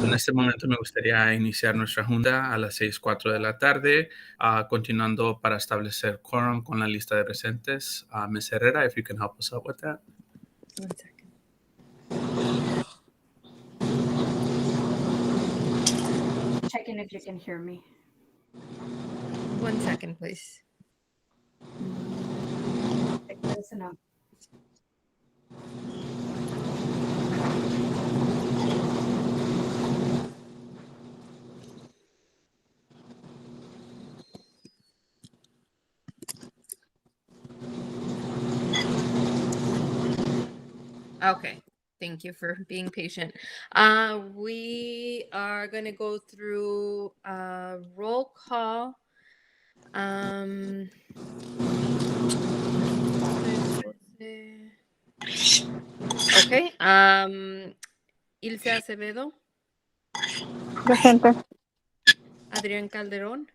En este momento me gustaría iniciar nuestra junta a las 6:04 de la tarde, continuando para establecer quórum con la lista de presentes. Ms. Herrera, if you can help us out with that. 1 second. Checking if you can hear me. 1 second, please. Listen up. Okay. Thank you for being patient. We are going to go through a roll call. Okay. Ilse Acevedo. Presente. Adrián Calderón.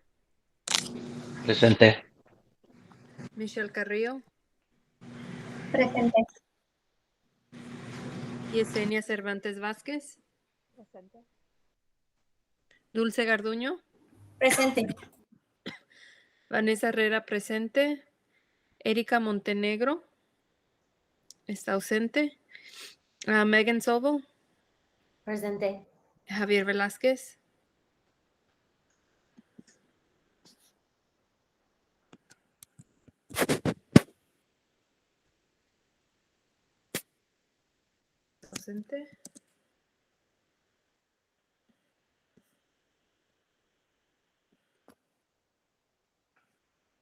Presente. Michelle Carrillo. Presente. Yesenia Cervantes Vázquez. Presente. Dulce Garduño. Presente. Vanessa Herrera presente. Erika Montenegro. Está ausente. Megan Sobel. Presente. Javier Velázquez. Ausente.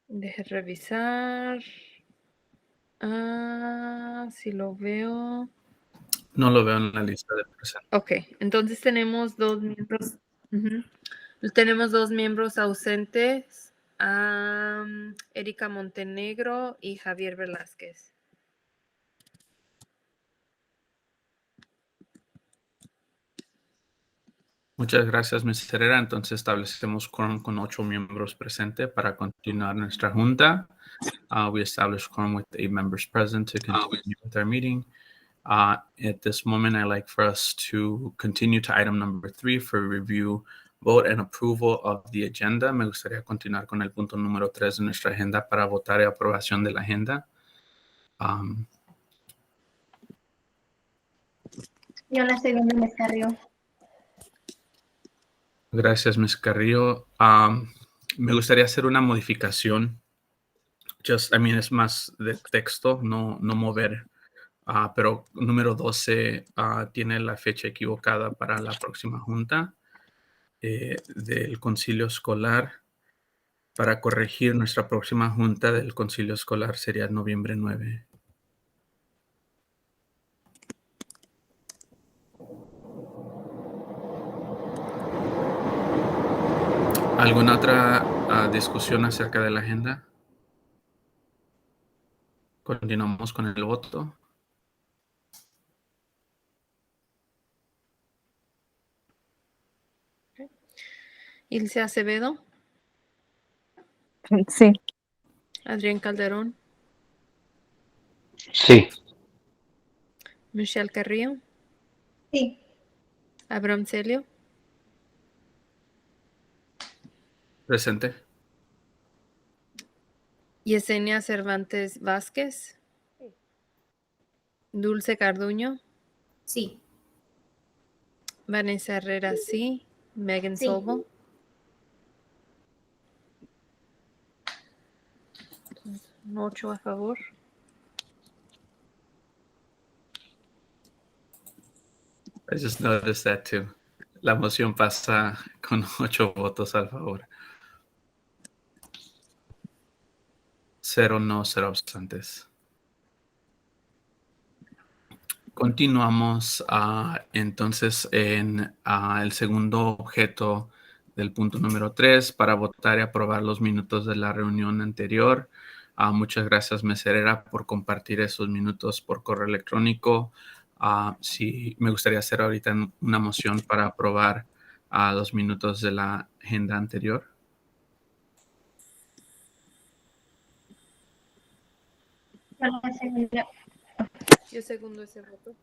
Deje revisar. Si lo veo. No lo veo en la lista de presentes. Ok, entonces tenemos dos miembros. Tenemos dos miembros ausentes. Erika Montenegro y Javier Velázquez. Muchas gracias, Ms. Herrera. Entonces establecemos quórum con 8 miembros presentes para continuar nuestra junta. We establish quórum with 8 members present to continue with our meeting. At this moment, I'd like for us to continue to item number 3 for review, vote, and approval of the agenda. Me gustaría continuar con el punto número 3 de nuestra agenda para votar y aprobación de la agenda. Yo la estoy viendo, Ms. Carrillo. Gracias, Ms. Carrillo. Me gustaría hacer una modificación. Es más de texto, no mover. Pero número 12 tiene la fecha equivocada para la próxima junta del concilio escolar. Para corregir, nuestra próxima junta del concilio escolar sería noviembre 9. ¿Alguna otra discusión acerca de la agenda? Continuamos con el voto. Ilse Acevedo. Sí. Adrián Calderón. Sí. Michelle Carrillo. Sí. Abraham Celio. Presente. Yesenia Cervantes Vázquez. Sí. Dulce Garduño. Sí. Vanessa Herrera, sí. Megan Sobel. 8 a favor. I just noticed that too. La moción pasa con 8 votos a favor. 0 no, 0 absentes. Continuamos entonces en el segundo objeto del punto número 3 para votar y aprobar los minutos de la reunión anterior. Muchas gracias, Ms. Herrera, por compartir esos minutos por correo electrónico. Sí, me gustaría hacer ahorita una moción para aprobar los minutos de la agenda anterior. Yo la estoy viendo. Yo segundo ese voto.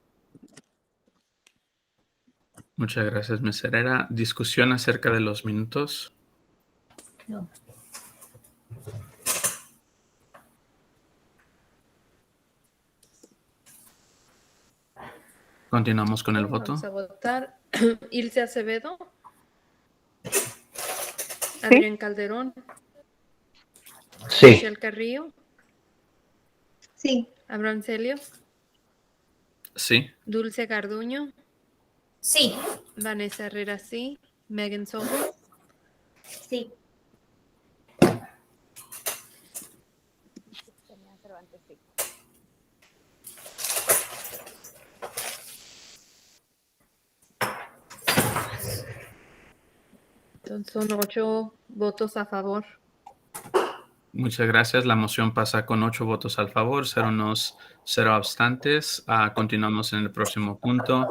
Muchas gracias, Ms. Herrera. ¿Discusión acerca de los minutos? No. Continuamos con el Ok, voto. Vamos a votar. Ilse Acevedo. Adrián Calderón. Sí. Michelle Carrillo. Sí. Abraham Celio. Sí. Dulce Garduño. Sí. Vanessa Herrera, sí. Megan Sobo. Sí. Entonces son 8 votos a favor. Muchas gracias. La moción pasa con 8 votos al favor, 0 nos, 0 abstantes. Continuamos en el próximo punto.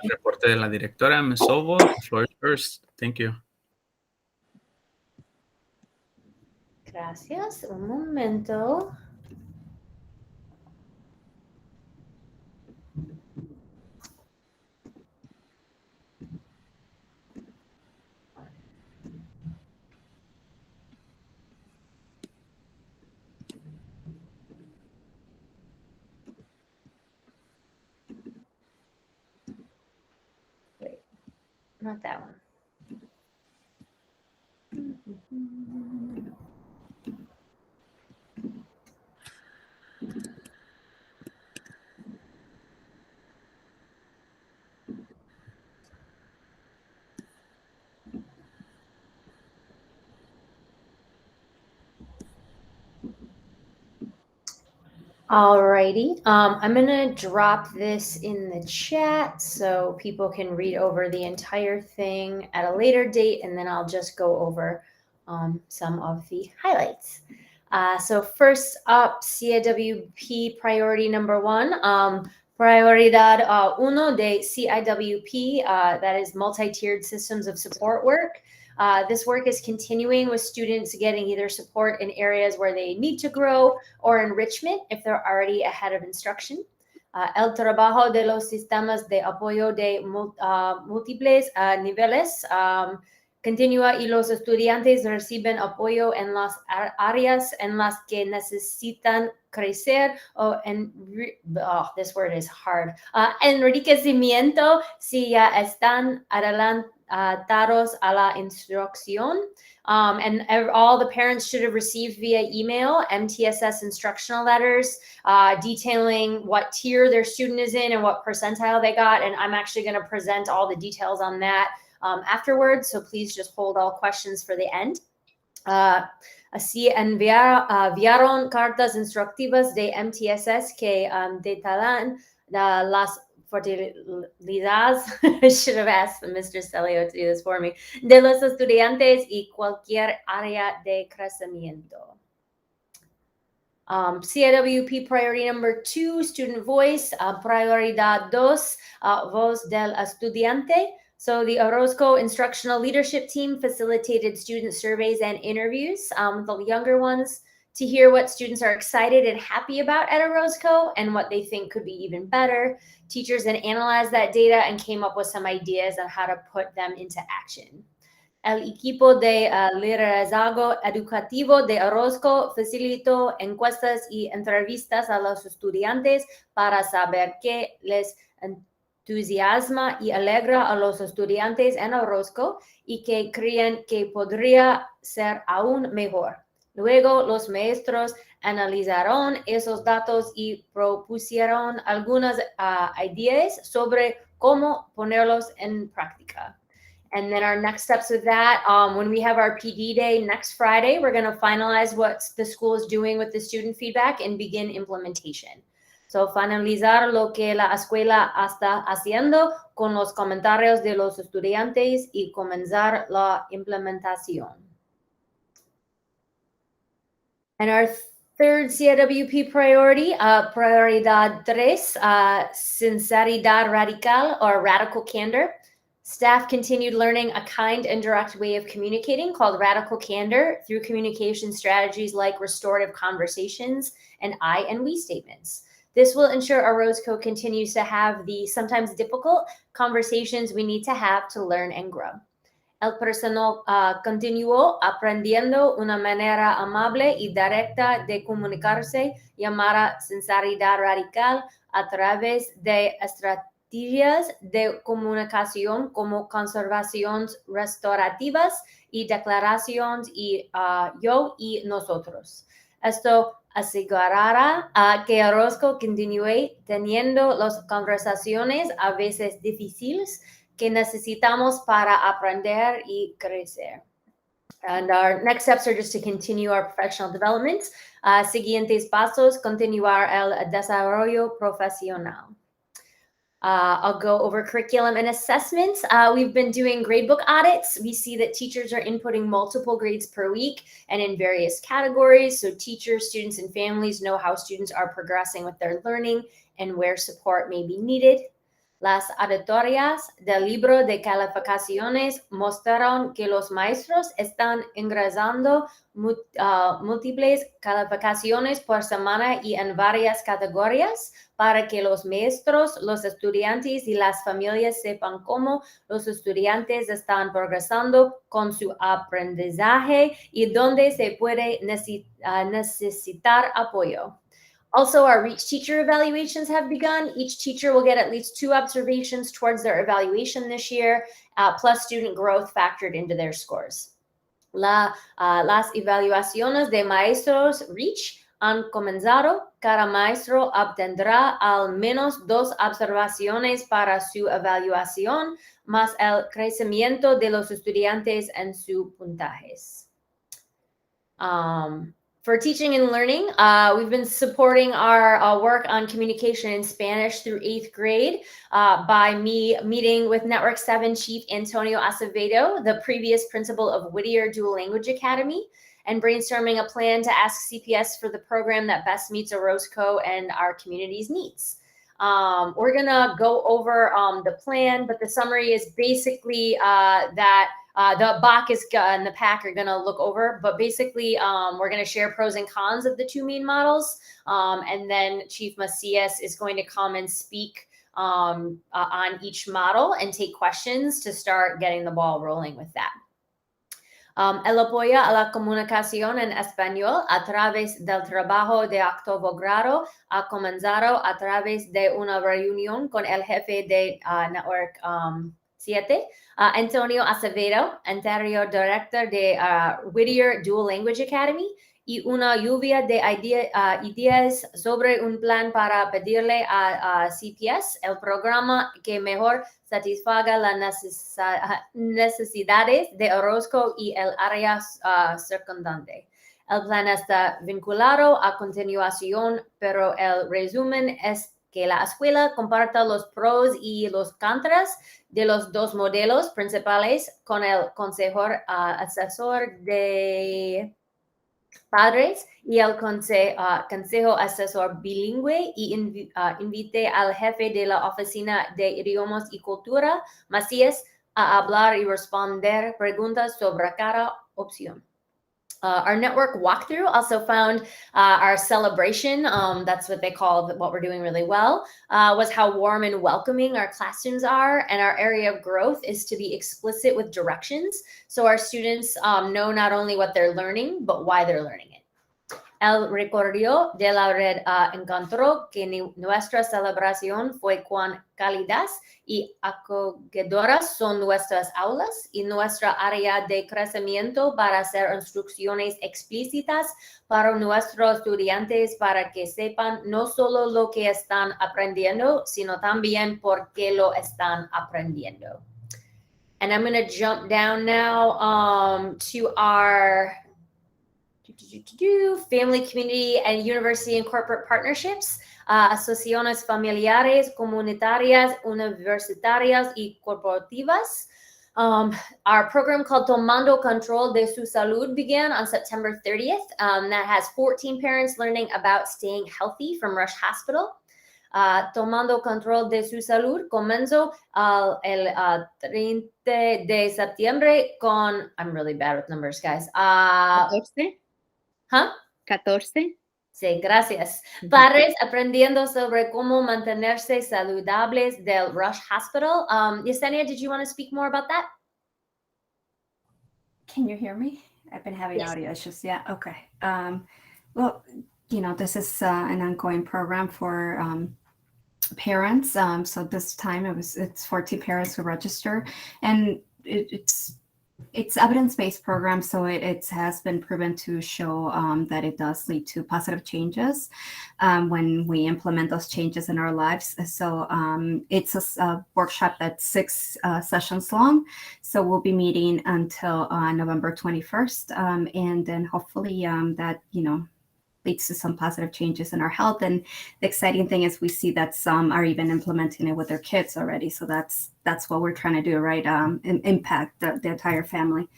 Reporte de la directora, Ms. Sobo. The floor is yours. Thank you. Gracias. Un momento. Wait, not that one. Alrighty, I'm gonna drop this in the chat so people can read over the entire thing at a later date, and then I'll just go over some of the highlights. So first up, CIWP priority number 1, prioridad uno de CIWP, that is multi-tiered systems of support work. This work is continuing with students getting either support in areas where they need to grow or enrichment if they're already ahead of instruction. El trabajo de los sistemas de apoyo de múltiples niveles continúa y los estudiantes reciben apoyo en las áreas en las que necesitan crecer o this word is hard. Enriquecimiento si ya están adelantados a la instrucción. And all the parents should have received via email MTSS instructional letters detailing what tier their student is in and what percentile they got. And I'm actually going to present all the details on that afterwards. So please just hold all questions for the end. Así enviaron cartas instructivas de MTSS que detallan las fortalezas, I should have asked Mr. Celio to do this for me, de los estudiantes y cualquier área de crecimiento. CIWP priority number 2, student voice. Prioridad 2, voz del estudiante. So the Orozco Instructional Leadership Team facilitated student surveys and interviews with the younger ones to hear what students are excited and happy about at Orozco and what they think could be even better. Teachers then analyzed that data and came up with some ideas on how to put them into action. El equipo de liderazgo educativo de Orozco facilitó encuestas y entrevistas a los estudiantes para saber qué les entusiasma y alegra a los estudiantes en Orozco y que creen que podría ser aún mejor. Luego, los maestros analizaron esos datos y propusieron algunas ideas sobre cómo ponerlos en práctica. And then our next steps with that, when we have our PD day next Friday, we're going to finalize what the school is doing with the student feedback and begin implementation. So, finalizar lo que la escuela está haciendo con los comentarios de los estudiantes y comenzar la implementación. And our third CIWP priority, prioridad 3, sinceridad radical or radical candor. Staff continued learning a kind and direct way of communicating called radical candor through communication strategies like restorative conversations and I and we statements. This will ensure our Roscoe continues to have the sometimes difficult conversations we need to have to learn and grow. El personal continuó aprendiendo una manera amable y directa de comunicarse llamada sinceridad radical a través de estrategias de comunicación como conservaciones restaurativas y declaraciones y yo y nosotros. Esto asegurará que Roscoe continúe teniendo las conversaciones a veces difíciles que necesitamos para aprender y crecer. And our next steps are just to continue our professional development. Siguientes pasos, continuar el desarrollo profesional. I'll go over curriculum and assessments. We've been doing gradebook audits. We see that teachers are inputting multiple grades per week and in various categories. So teachers, students, and families know how students are progressing with their learning and where support may be needed. Las auditorías del libro de calificaciones mostraron que los maestros están ingresando múltiples calificaciones por semana y en varias categorías para que los maestros, los estudiantes y las familias sepan cómo los estudiantes están progresando con su aprendizaje y dónde se puede necesitar apoyo. Also, our REACH teacher evaluations have begun. Each teacher will get at least 2 observations towards their evaluation this year, plus student growth factored into their scores. Las evaluaciones de maestros REACH han comenzado. Cada maestro obtendrá al menos 2 observaciones para su evaluación, más el crecimiento de los estudiantes en sus puntajes. For teaching and learning, we've been supporting our work on communication in Spanish through 8th grade by me meeting with Network 7 Chief Antonio Acevedo, the previous principal of Whittier Dual Language Academy, and brainstorming a plan to ask CPS for the program that best meets a Roscoe and our community's needs. We're going to go over the plan, but the summary is basically that the Bach and the PAC are going to look over, but basically we're going to share pros and cons of the 2 main models. And then Chief Macias is going to come and speak on each model and take questions to start getting the ball rolling with that. El apoyo a la comunicación en español a través del trabajo de octavo grado ha comenzado a través de una reunión con el jefe de Network 7, Antonio Acevedo, anterior director de Whittier Dual Language Academy, y una lluvia de ideas sobre un plan para pedirle a CPS el programa que mejor satisfaga las necesidades de Orozco y el área circundante. El plan está vinculado a continuación, pero el resumen es que la escuela comparta los pros y los contras de los 2 modelos principales con el consejo asesor de padres y el consejo asesor bilingüe y invite al jefe de la Oficina de Idiomas y Cultura, Macías, a hablar y responder preguntas sobre cada opción. Our network walkthrough also found our celebration, that's what they call what we're doing really well, was how warm and welcoming our classrooms are, and our area of growth is to be explicit with directions so our students know not only what they're learning, but why they're learning it. El recorrido de la red encontró que nuestra celebración fue cuán cálidas y acogedoras son nuestras aulas y nuestra área de crecimiento para hacer instrucciones explícitas para nuestros estudiantes para que sepan no solo lo que están aprendiendo, sino también por qué lo están aprendiendo. And I'm going to jump down now to our family, community, and university and corporate partnerships, asociaciones familiares, comunitarias, universitarias y corporativas. Our program called Tomando Control de su Salud began on September 30th. That has 14 parents learning about staying healthy from Rush Hospital. Tomando Control de su Salud comenzó el 30 de septiembre con, I'm really bad with numbers, guys. 14. Huh? 14. Sí, gracias. Padres aprendiendo sobre cómo mantenerse saludables del Rush Hospital. Yesenia, did you want to speak more about that? Can you hear me? I've been having Yes. audio issues. Yeah. Okay. Well, this is an ongoing program for parents. So this time it's 40 parents who register, and it's evidence-based program, so it has been proven to show that it does lead to positive changes when we implement those changes in our lives. So it's a workshop that's 6 sessions long. So we'll be meeting until November 21st, and then hopefully that leads to some positive changes in our health. And the exciting thing is we see that some are even implementing it with their kids already. So that's what we're trying to do, right? And impact the entire family.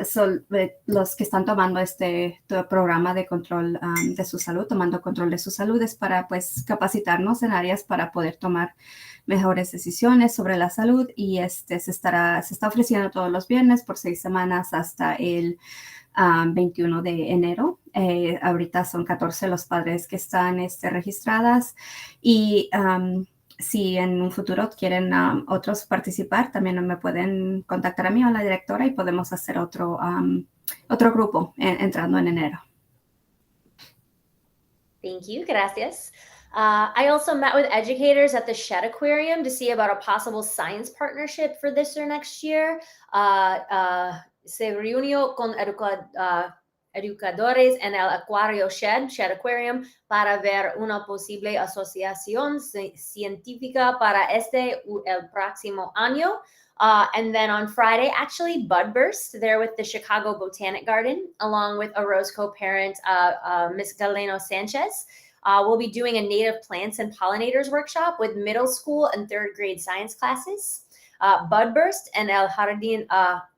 So los que están tomando este programa de control de su salud, tomando control de su salud, es para pues capacitarnos en áreas para poder tomar mejores decisiones sobre la salud, y se está ofreciendo todos los viernes por 6 semanas hasta el 21 de enero. Ahorita son 14 los padres que están registradas, y si en un futuro quieren otros participar, también me pueden contactar a mí o a la directora y podemos hacer otro grupo entrando en enero. Thank you. Gracias. I also met with educators at the Shed Aquarium to see about a possible science partnership for this or next year. Se reunió con educadores en el Acuario Shed Aquarium, para ver una posible asociación científica para el próximo año. And then on Friday, actually, Budburst, they're with the Chicago Botanic Garden, along with a Rose co-parent, Miss Galeno Sanchez. We'll be doing a native plants and pollinators workshop with middle school and 3rd grade science classes. Budburst en el Jardín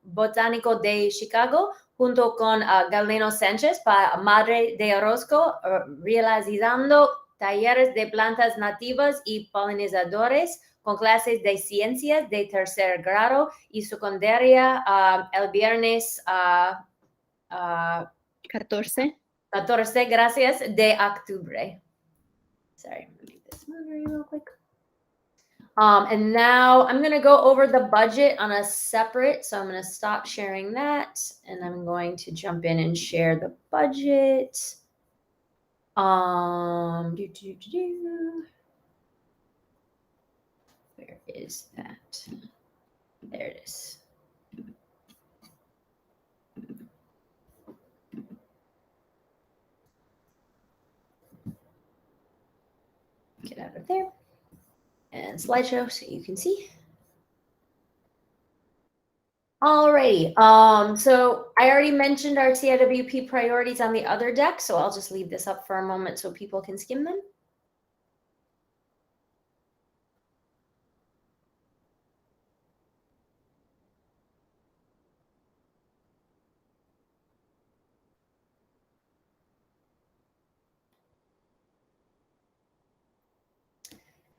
Botánico de Chicago, junto con Galeno Sánchez, para Madre de Orozco, realizando talleres de plantas nativas y polinizadores con clases de ciencias de 3er grado y secundaria el viernes 14. 14, gracias, de octubre. Sorry, I'm going to make this movie real quick. And now I'm going to go over the budget on a separate, so I'm going to stop sharing that, and I'm going to jump in and share the budget. Where is that? There it is. Get out of there. And slideshow so you can see. Alrighty. So I already mentioned our CIWP priorities on the other deck, so I'll just leave this up for a moment so people can skim them.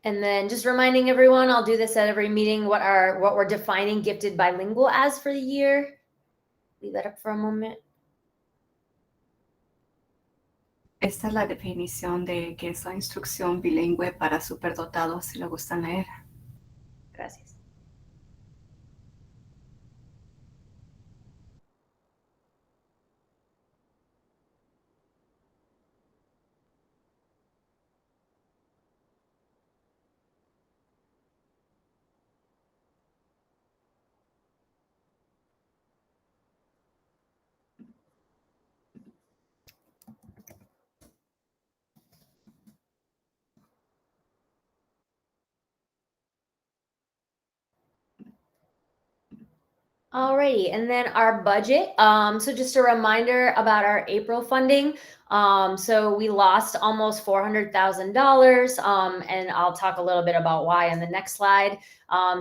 And then just reminding everyone, I'll do this at every meeting, what we're defining gifted bilingual as for the year. Leave that up for a moment. Esta es la definición de qué es la instrucción bilingüe para superdotados, si le gustan leer. Gracias. Alrighty, and then our budget. So just a reminder about our April funding. So we lost almost $400,000, and I'll talk a little bit about why on the next slide.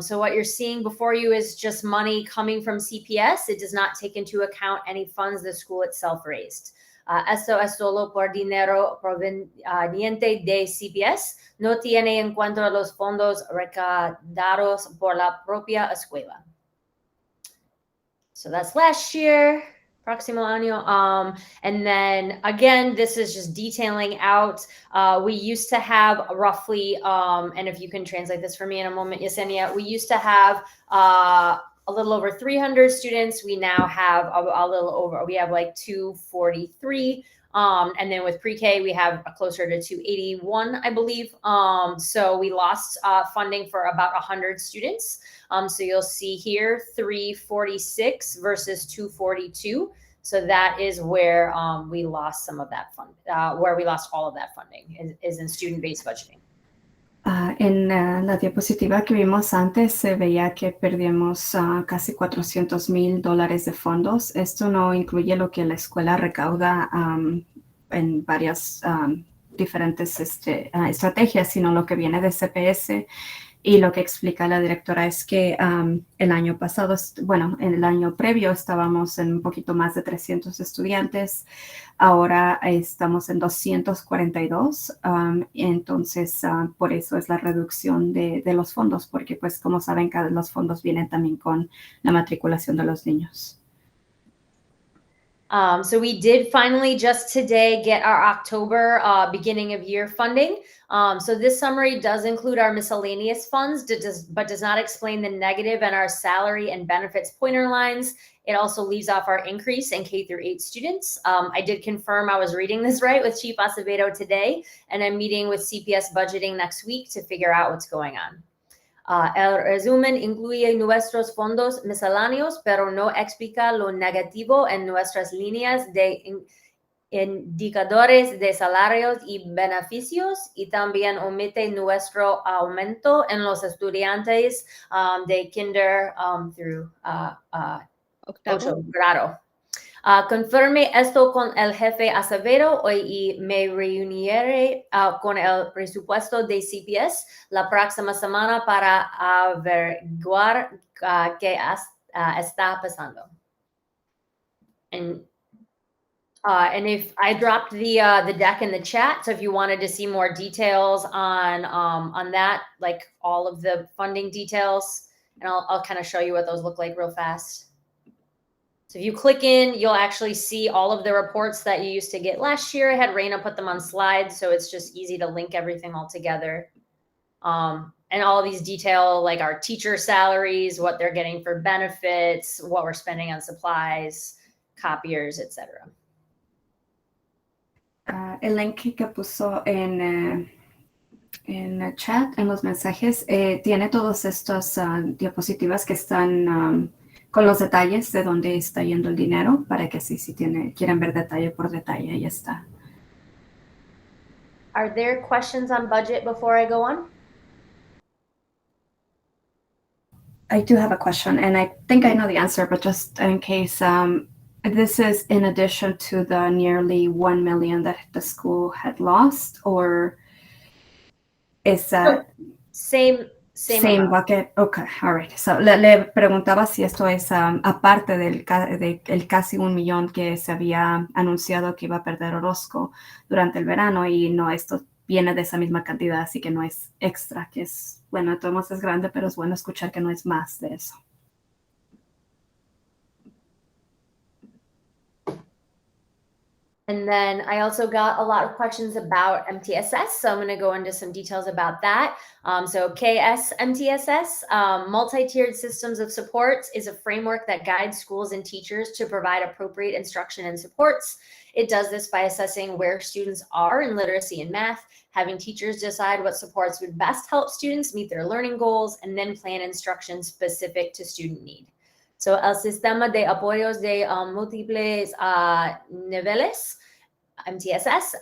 So what you're seeing before you is just money coming from CPS. It does not take into account any funds the school itself raised. Esto es solo por dinero proveniente de CPS. No tiene en cuenta los fondos recaudados por la propia escuela. So that's last year. próximo año. And then again, this is just detailing out. We used to have roughly, and if you can translate this for me in a moment, Yesenia, we used to have a little over 300 students. We now have a little over, we have like 243. And then with pre-K, we have closer to 281, I believe. So we lost funding for about 100 students. So you'll see here 346 versus 242. So that is where we lost some of that fund, where we lost all of that funding is in student-based budgeting. En la diapositiva que vimos antes se veía que perdimos casi $400,000 de fondos. Esto no incluye lo que la escuela recauda en varias diferentes estrategias, sino lo que viene de CPS. Y lo que explica la directora es que el año pasado, bueno, en el año previo estábamos en un poquito más de 300 estudiantes. Ahora estamos en 242. Entonces, por eso es la reducción de los fondos, porque pues como saben, los fondos vienen también con la matriculación de los niños. So we did finally just today get our October beginning of year funding. So this summary does include our miscellaneous funds, but does not explain the negative in our salary and benefits pointer lines. It also leaves off our increase in K through 8 students. I did confirm I was reading this right with Chief Acevedo today, and I'm meeting with CPS budgeting next week to figure out what's going on. El resumen incluye nuestros fondos misceláneos, pero no explica lo negativo en nuestras líneas de indicadores de salarios y beneficios, y también omite nuestro aumento en los estudiantes de kinder through octavo grado. Confirme esto con el jefe Acevedo hoy y me reuniré con el presupuesto de CPS la próxima semana para averiguar qué está pasando. And if I dropped the deck in the chat, so if you wanted to see more details on that, like all of the funding details, and I'll kind of show you what those look like real fast. So if you click in, you'll actually see all of the reports that you used to get last year. I had Raina put them on slides, so it's just easy to link everything all together. And all of these detail, like our teacher salaries, what they're getting for benefits, what we're spending on supplies, copiers, etc. El link que puso en el chat, en los mensajes, tiene todas estas diapositivas que están con los detalles de dónde está yendo el dinero, para que si quieren ver detalle por detalle, ahí está. Are there questions on budget before I go on? I do have a question, and I think I know the answer, but just in case, this is in addition to the nearly $1 million that the school had lost, or is that Same bucket? Okay, all right. So le preguntaba si esto es aparte del casi $1 millón que se había anunciado que iba a perder Orozco durante el verano, y no, esto viene de esa misma cantidad, así que no es extra, que es, bueno, de todos modos es grande, pero es bueno escuchar que no es más de eso. And then I also got a lot of questions about MTSS, so I'm going to go into some details about that. So KS MTSS, multi-tiered systems of supports, is a framework that guides schools and teachers to provide appropriate instruction and supports. It does this by assessing where students are in literacy and math, having teachers decide what supports would best help students meet their learning goals, and then plan instruction specific to student need. So el sistema de apoyos de múltiples niveles, MTSS,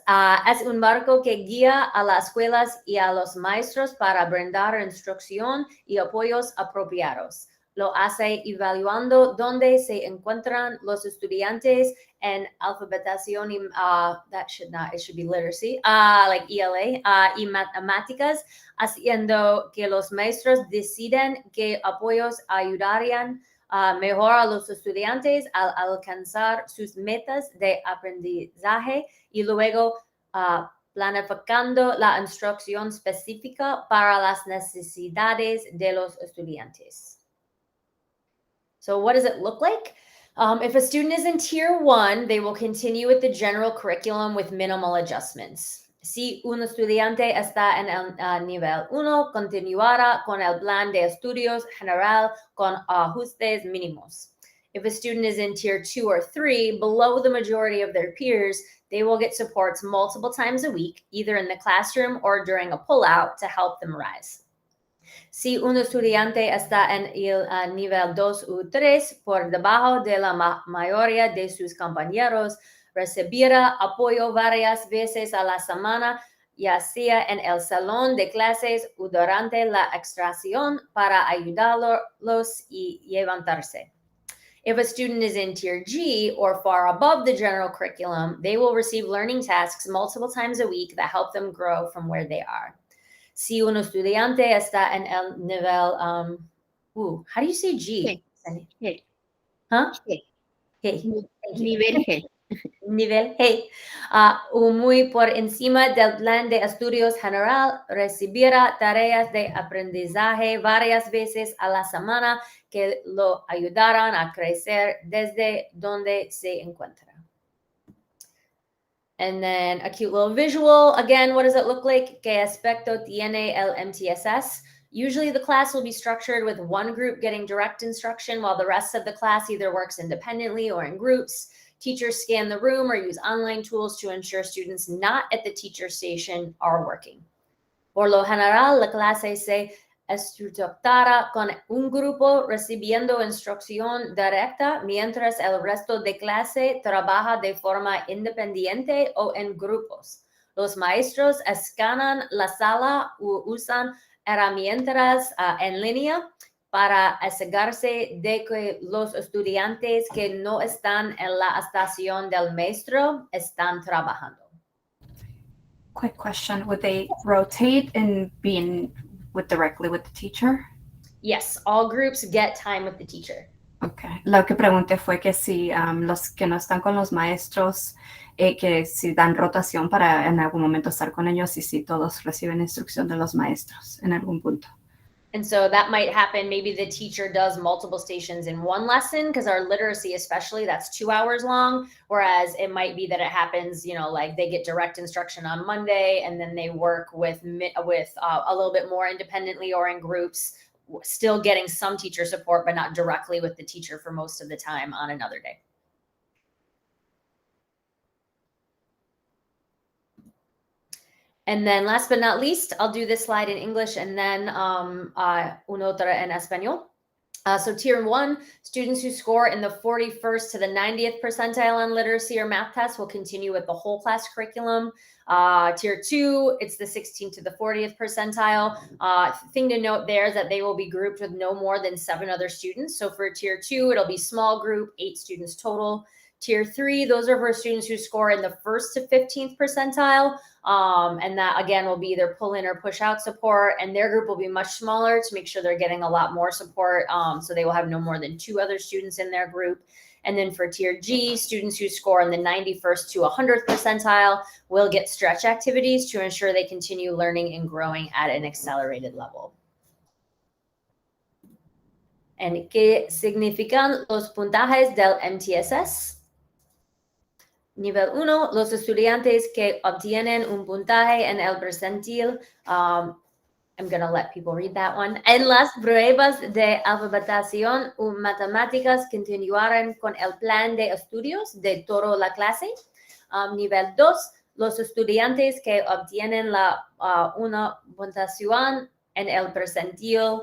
es un marco que guía a las escuelas y a los maestros para brindar instrucción y apoyos apropiados. Lo hace evaluando dónde se encuentran los estudiantes en alfabetización y it should be literacy, like ELA, y matemáticas, haciendo que los maestros decidan qué apoyos ayudarían mejor a los estudiantes al alcanzar sus metas de aprendizaje, y luego planificando la instrucción específica para las necesidades de los estudiantes. So what does it look like? If a student is in Tier 1, they will continue with the general curriculum with minimal adjustments. Si un estudiante está en el nivel 1, continuará con el plan de estudios general con ajustes mínimos. If a student is in Tier 2 or 3, below the majority of their peers, they will get supports multiple times a week, either in the classroom or during a pullout to help them rise. Si un estudiante está en el nivel 2 u 3, por debajo de la mayoría de sus compañeros, recibirá apoyo varias veces a la semana, ya sea en el salón de clases o durante la extracción para ayudarlos y levantarse. If a student is in Tier G or far above the general curriculum, they will receive learning tasks multiple times a week that help them grow from where they are. Si un estudiante está en el nivel, how do you say G? G. Huh? G. Hey. Thank you. Nivel G. Nivel G. O muy por encima del plan de estudios general, recibirá tareas de aprendizaje varias veces a la semana que lo ayudarán a crecer desde donde se encuentra. And then a cute little visual. Again, what does it look like? ¿Qué aspecto tiene el MTSS? Usually the class will be structured with one group getting direct instruction while the rest of the class either works independently or in groups. Teachers scan the room or use online tools to ensure students not at the teacher station are working. Por lo general, la clase se estructura con un grupo recibiendo instrucción directa, mientras el resto de clase trabaja de forma independiente o en grupos. Los maestros escanean la sala o usan herramientas en línea para asegurarse de que los estudiantes que no están en la estación del maestro están trabajando. Quick question. Would they rotate and be directly with the teacher? Yes, all groups get time with the teacher. Okay. Lo que pregunté fue que si los que no están con los maestros, que si dan rotación para en algún momento estar con ellos y si todos reciben instrucción de los maestros en algún punto. And so that might happen. Maybe the teacher does multiple stations in one lesson, because our literacy, especially, that's 2 hours long. Whereas it might be that it happens, like they get direct instruction on Monday and then they work with a little bit more independently or in groups, still getting some teacher support, but not directly with the teacher for most of the time on another day. And then last but not least, I'll do this slide in English and then otra en español. So Tier 1, students who score in the 41st to the 90th percentile on literacy or math tests will continue with the whole class curriculum. Tier 2, it's the 16th to the 40th percentile. Thing to note there is that they will be grouped with no more than 7 other students. So for Tier 2, it'll be small group, 8 students total. Tier 3, those are for students who score in the 1st to 15th percentile. And that, again, will be either pull-in or push-out support. And their group will be much smaller to make sure they're getting a lot more support. So they will have no more than 2 other students in their group. And then for Tier G, students who score in the 91st to 100th percentile will get stretch activities to ensure they continue learning and growing at an accelerated level. ¿And qué significan los puntajes del MTSS? Nivel 1, los estudiantes que obtienen un puntaje en el percentil, I'm going to let people read that one, en las pruebas de alfabetización o matemáticas continuarán con el plan de estudios de toda la clase. Nivel 2, los estudiantes que obtienen una puntuación en el percentil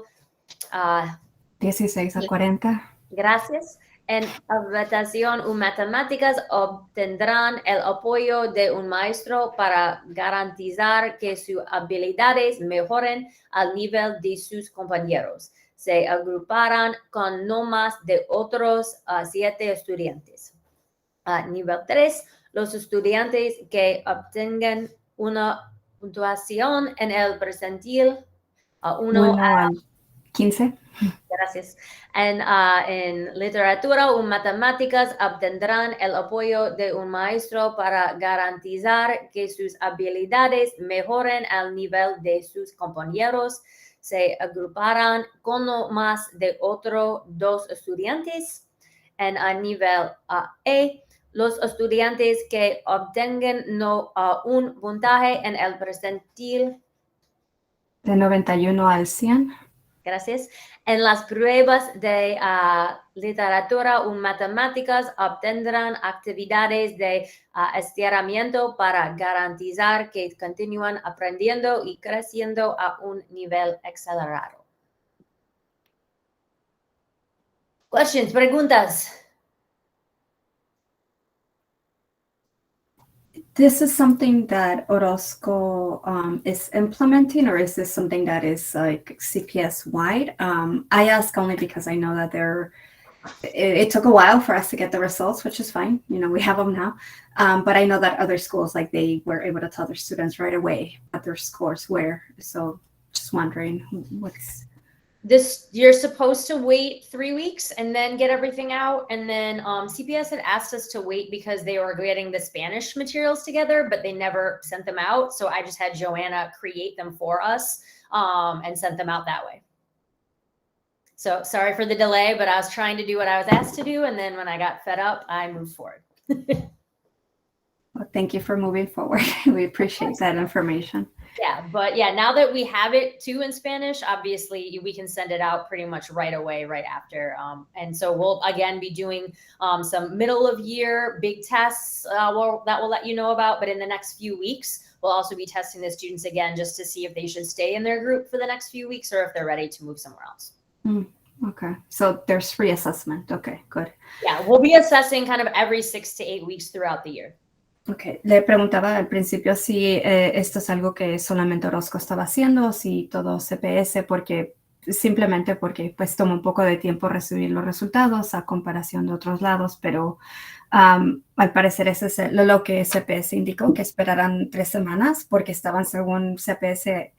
16 a 40. Gracias. En alfabetización o matemáticas obtendrán el apoyo de un maestro para garantizar que sus habilidades mejoren al nivel de sus compañeros. Se agruparán con no más de otros 7 estudiantes. Nivel 3, los estudiantes que obtengan una puntuación en el percentil 1 a 15. Gracias. En literatura o matemáticas obtendrán el apoyo de un maestro para garantizar que sus habilidades mejoren al nivel de sus compañeros. Se agruparán con no más de otros 2 estudiantes. En a nivel E, los estudiantes que obtengan un puntaje en el percentil, De 91 al 100. gracias, en las pruebas de literatura o matemáticas obtendrán actividades de estiramiento para garantizar que continúan aprendiendo y creciendo a un nivel acelerado. Questions, preguntas. This is something that Orozco is implementing, or is this something that is like CPS wide? I ask only because I know that it took a while for us to get the results, which is fine. You know, we have them now. But I know that other schools, like they were able to tell their students right away what their scores were. So just wondering what's... You're supposed to wait 3 weeks and then get everything out. And then CPS had asked us to wait because they were getting the Spanish materials together, but they never sent them out. So I just had Joanna create them for us and sent them out that way. So sorry for the delay, but I was trying to do what I was asked to do. And then when I got fed up, I moved forward. Well, thank you for moving forward. We appreciate that information. Yeah, but yeah, now that we have it too in Spanish, obviously we can send it out pretty much right away, right after. And so we'll again be doing some middle of year big tests that we'll let you know about. But in the next few weeks, we'll also be testing the students again just to see if they should stay in their group for the next few weeks or if they're ready to move somewhere else. Okay, so there's free assessment. Okay, good. Yeah, we'll be assessing kind of every 6 to 8 weeks throughout the year. Okay, le preguntaba al principio si esto es algo que solamente Orozco estaba haciendo, si todo CPS, simplemente porque pues toma un poco de tiempo recibir los resultados a comparación de otros lados, pero al parecer ese es lo que CPS indicó, que esperaran 3 semanas porque estaban según CPS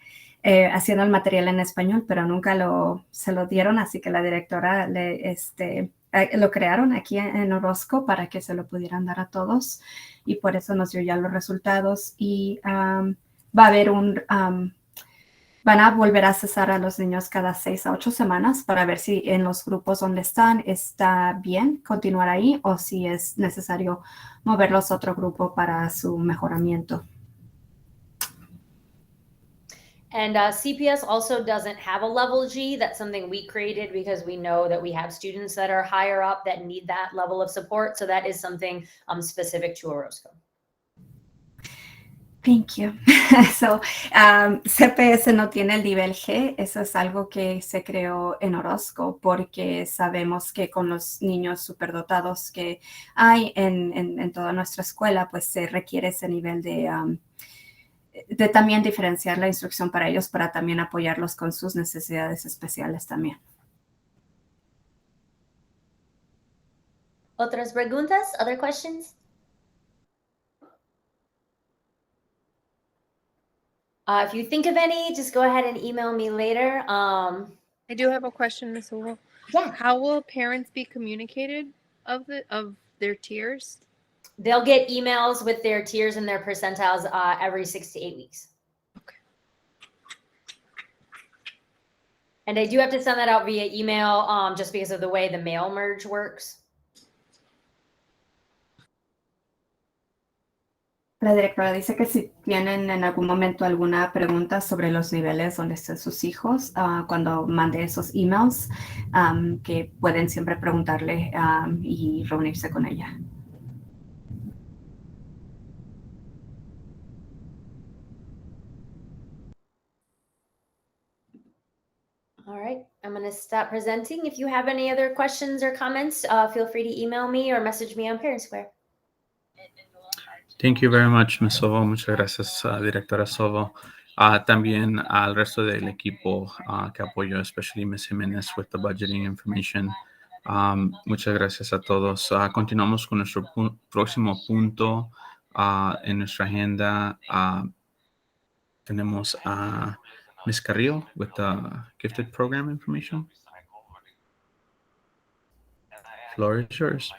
haciendo el material en español, pero nunca se lo dieron, así que la directora lo crearon aquí en Orozco para que se lo pudieran dar a todos y por eso nos dio ya los resultados y va a haber van a volver a cesar a los niños cada 6 a 8 semanas para ver si en los grupos donde están está bien continuar ahí o si es necesario moverlos a otro grupo para su mejoramiento. And CPS also doesn't have a level G. That's something we created because we know that we have students that are higher up that need that level of support. So that is something specific to Orozco. Thank you. So, CPS no tiene el nivel G. Eso es algo que se creó en Orozco porque sabemos que con los niños superdotados que hay en toda nuestra escuela, pues se requiere ese nivel de también diferenciar la instrucción para ellos, para también apoyarlos con sus necesidades especiales también. ¿Otras preguntas? Other questions? If you think of any, just go ahead and email me later. I do have a question, Ms. Oval. Yeah. How will parents be communicated of their tiers? They'll get emails with their tiers and their percentiles every 6 to 8 weeks. Okay. And I do have to send that out via email just because of the way the mail merge works. La directora dice que si tienen en algún momento alguna pregunta sobre los niveles donde estén sus hijos, cuando mande esos emails, que pueden siempre preguntarle y reunirse con ella. All right, I'm going to stop presenting. If you have any other questions or comments, feel free to email me or message me on Parent Square. Thank you very much, Ms. Sovo. Muchas gracias, Directora Sovo. También al resto del equipo que apoyó, especially Ms. Jiménez with the budgeting information. Muchas gracias a todos. Continuamos con nuestro próximo punto en nuestra agenda. Tenemos a Ms. Carrillo with the gifted program information. Floor is yours.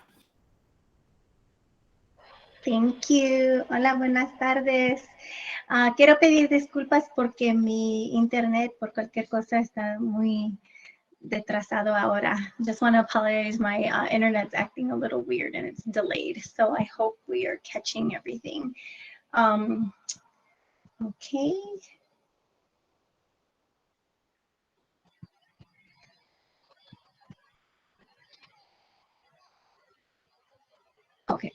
Thank you. Hola, buenas tardes. Quiero pedir disculpas porque mi internet por cualquier cosa está muy retrasado ahora. Just want to apologize. My internet's acting a little weird and it's delayed. So I hope we are catching everything. Okay. Okay.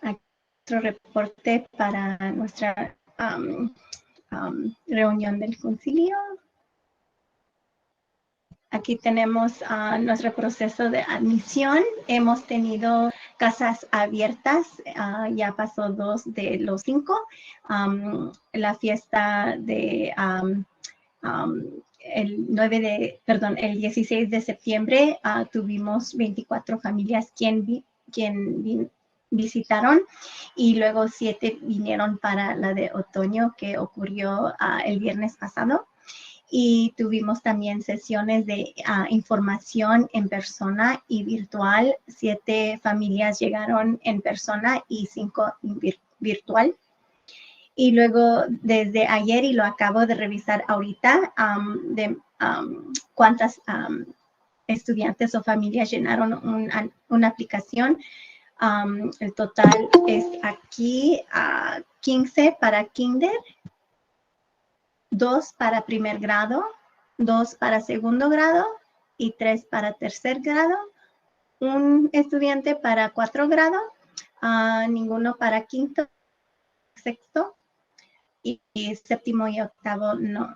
Aquí otro reporte para nuestra reunión del concilio. Aquí tenemos nuestro proceso de admisión. Hemos tenido casas abiertas. Ya pasó 2 de los 5. La fiesta de el 16 de septiembre tuvimos 24 familias quien visitaron y luego 7 vinieron para la de otoño que ocurrió el viernes pasado. Y tuvimos también sesiones de información en persona y virtual. 7 familias llegaron en persona y 5 virtual. Y luego desde ayer, y lo acabo de revisar ahorita, cuántas estudiantes o familias llenaron una aplicación. El total es aquí 15 para kinder, 2 para primer grado, 2 para segundo grado y 3 para tercer grado. Un estudiante para 4 grado, ninguno para quinto, sexto y séptimo y octavo no.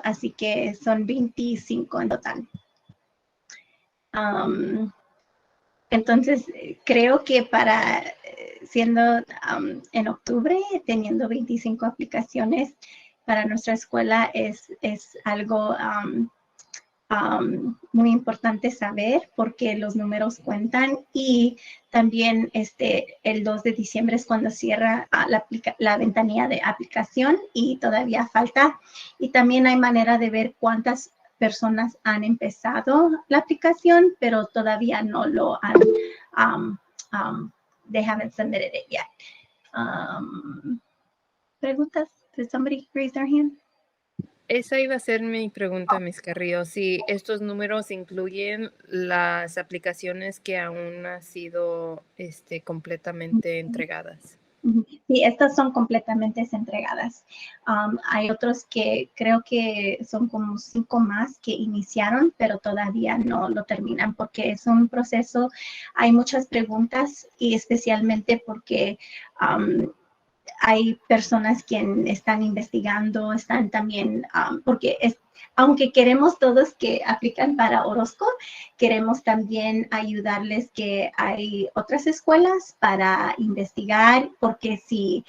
Así que son 25 en total. Entonces, creo que siendo en octubre, teniendo 25 aplicaciones para nuestra escuela es algo muy importante saber porque los números cuentan y también el 2 de diciembre es cuando cierra la ventanilla de aplicación y todavía falta. Y también hay manera de ver cuántas personas han empezado la aplicación, pero todavía no lo han, they haven't submitted it yet. ¿Preguntas? Did somebody raise their hand? Esa iba a ser mi pregunta, Miss Carrillo. Si estos números incluyen las aplicaciones que aún han sido completamente entregadas. Sí, estas son completamente entregadas. Hay otros que creo que son como 5 más que iniciaron, pero todavía no lo terminan porque es un proceso. Hay muchas preguntas y especialmente porque hay personas que están investigando, están también, porque aunque queremos todos que aplican para Orozco, queremos también ayudarles que hay otras escuelas para investigar, porque si,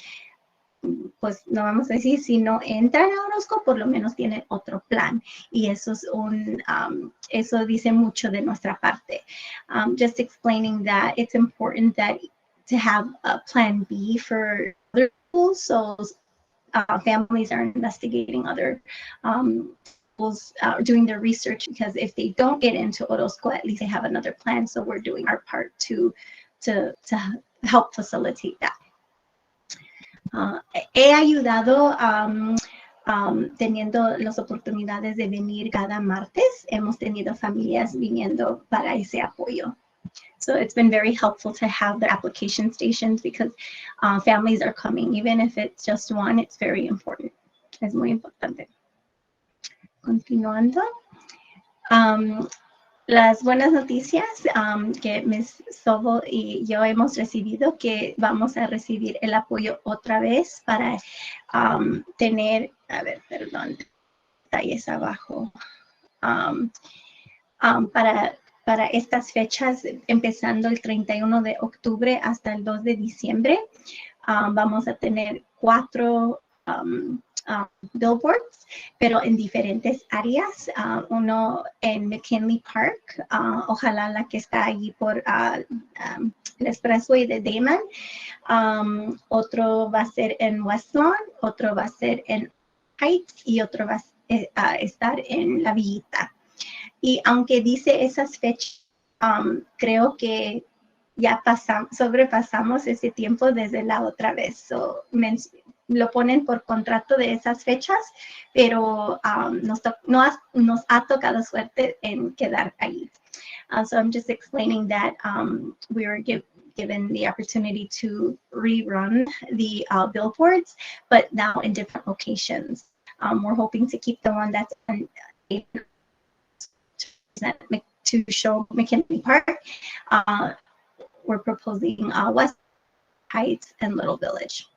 pues no vamos a decir, si no entran a Orozco, por lo menos tienen otro plan. Y eso es eso dice mucho de nuestra parte. Just explaining that it's important that to have a plan B for other schools, so families are investigating other schools, doing their research, because if they don't get into Orozco, at least they have another plan. So we're doing our part to help facilitate that. He ayudado teniendo las oportunidades de venir cada martes. Hemos tenido familias viniendo para ese apoyo. So it's been very helpful to have the application stations because families are coming. Even if it's just one, it's very important. Es muy importante. Continuando. Las buenas noticias que Ms. Sobo y yo hemos recibido, que vamos a recibir el apoyo otra vez para tener, detalles abajo, para estas fechas, empezando el 31 de octubre hasta el 2 de diciembre, vamos a tener 4 billboards, pero en diferentes áreas. Uno en McKinley Park, ojalá la que está allí por el expressway de Damon. Otro va a ser en West Lawn, otro va a ser en Heights y otro va a estar en La Villita. Y aunque dice esas fechas, creo que ya sobrepasamos ese tiempo desde la otra vez. So, lo ponen por contrato de esas fechas, pero nos ha tocado suerte en quedar ahí. So I'm just explaining that we were given the opportunity to rerun the billboards, but now in different locations. We're hoping to keep the one that's to show McKinley Park. We're proposing West Heights and Little Village.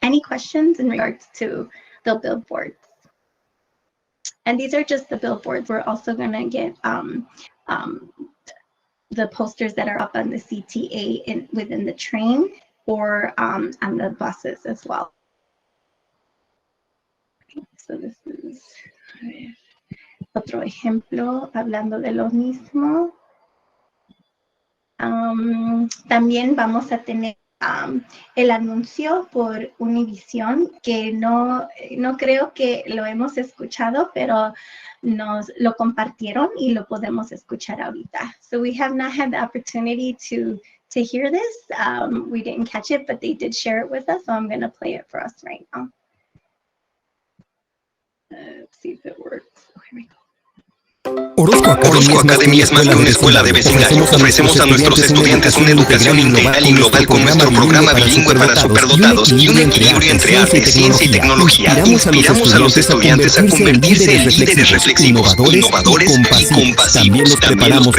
Any questions in regards to the billboards? And these are just the billboards. We're also going to get the posters that are up on the CTA within the train or on the buses as well. So this is otro ejemplo hablando de lo mismo. También vamos a tener el anuncio por Univision, que no creo que lo hemos escuchado, pero nos lo compartieron y lo podemos escuchar ahorita. So we have not had the opportunity to hear this. We didn't catch it, but they did share it with us, so I'm going to play it for us right now. Let's see if it works. Oh, here we go. Orozco Academy es más que una escuela de vecindario. Ofrecemos a nuestros estudiantes una educación integral y global con nuestro programa bilingüe para superdotados y un equilibrio entre arte, ciencia y tecnología. Inspiramos a los estudiantes a convertirse en líderes reflexivos, innovadores y compasivos. También los preparamos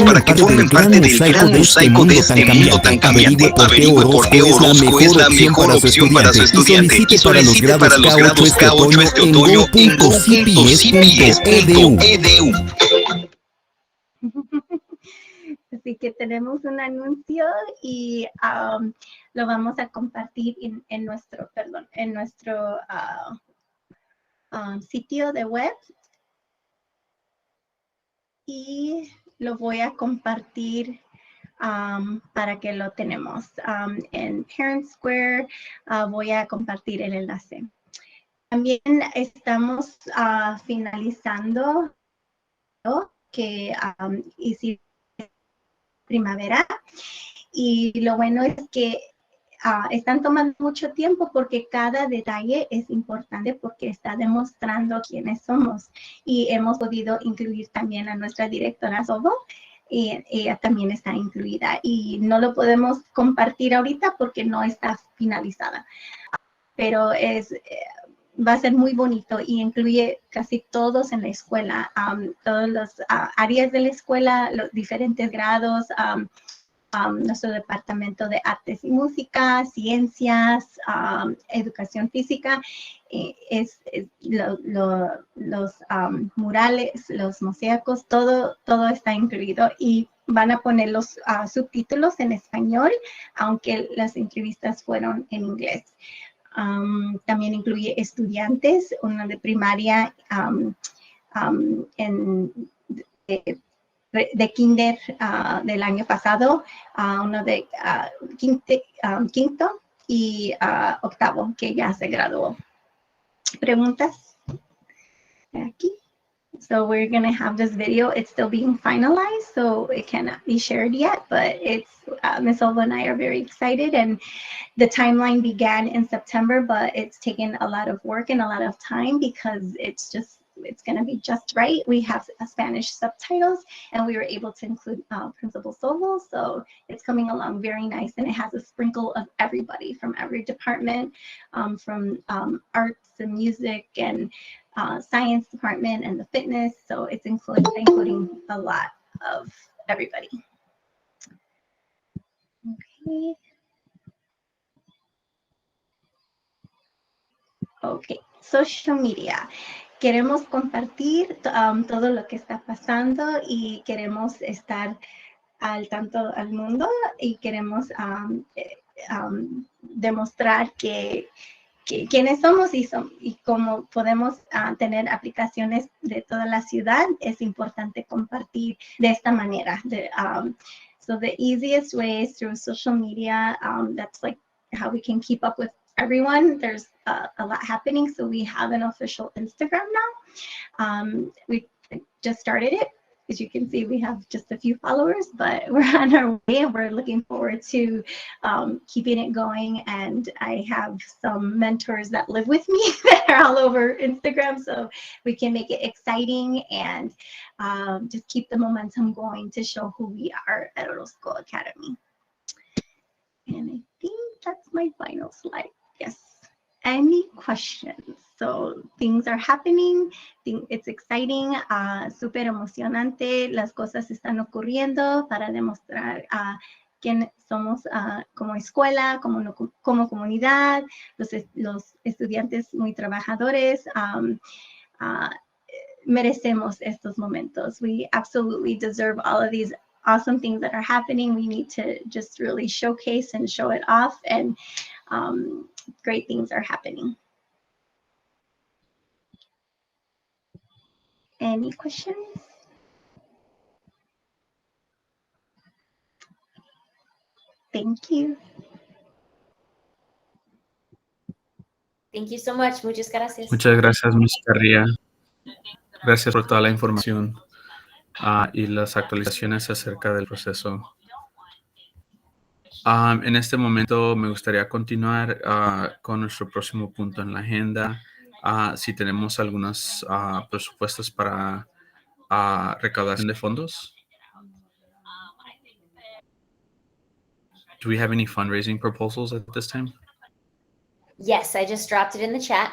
para que formen parte del gran mosaico de este mundo tan cambiante. Averigüe por qué Orozco es la mejor opción para su estudiante y solicite para los grados K8 este otoño en go.cps.edu. Así que tenemos un anuncio y lo vamos a compartir en nuestro sitio de web y lo voy a compartir para que lo tenemos en Parent Square. Voy a compartir el enlace. También estamos finalizando que hicimos primavera y lo bueno es que están tomando mucho tiempo porque cada detalle es importante porque está demostrando quiénes somos y hemos podido incluir también a nuestra directora Sobo y ella también está incluida y no lo podemos compartir ahorita porque no está finalizada, pero va a ser muy bonito y incluye casi todos en la escuela, todas las áreas de la escuela, los diferentes grados, nuestro departamento de artes y música, ciencias, educación física, los murales, los mosaicos, todo está incluido y van a poner los subtítulos en español, aunque las entrevistas fueron en inglés. También incluye estudiantes, uno de primaria de kinder del año pasado, uno de quinto y octavo que ya se graduó. ¿Preguntas? Aquí. So we're going to have this video. It's still being finalized, so it cannot be shared yet, but it's Ms. Olva and I are very excited, and the timeline began in September, but it's taken a lot of work and a lot of time because it's going to be just right. We have Spanish subtitles, and we were able to include Principal Sobo, so it's coming along very nice, and it has a sprinkle of everybody from every department, from arts and music and science department and the fitness, so it's including a lot of everybody. Okay. Okay, social media. Queremos compartir todo lo que está pasando y queremos estar al tanto al mundo y queremos demostrar quiénes somos y cómo podemos tener aplicaciones de toda la ciudad. Es importante compartir de esta manera. So the easiest way is through social media. That's like how we can keep up with everyone. There's a lot happening, so we have an official Instagram now. We just started it, As you can see, we have just a few followers, but we're on our way and we're looking forward to keeping it going. And I have some mentors that live with me that are all over Instagram, so we can make it exciting and just keep the momentum going to show who we are at Orozco Academy. And I think that's my final slide. Yes. Any questions? So things are happening. It's exciting. Súper emocionante. Las cosas están ocurriendo para demostrar quién somos como escuela, como comunidad, los estudiantes muy trabajadores. Merecemos estos momentos. We absolutely deserve all of these awesome things that are happening. We need to just really showcase and show it off, and great things are happening. Any questions? Thank you. Thank you so much. Muchas gracias. Muchas gracias, Ms. Carría. Gracias por toda la información y las actualizaciones acerca del proceso. En este momento me gustaría continuar con nuestro próximo punto en la agenda. Si tenemos algunos presupuestos para recaudación de fondos. Do we have any fundraising proposals at this time? Yes, I just dropped it in the chat.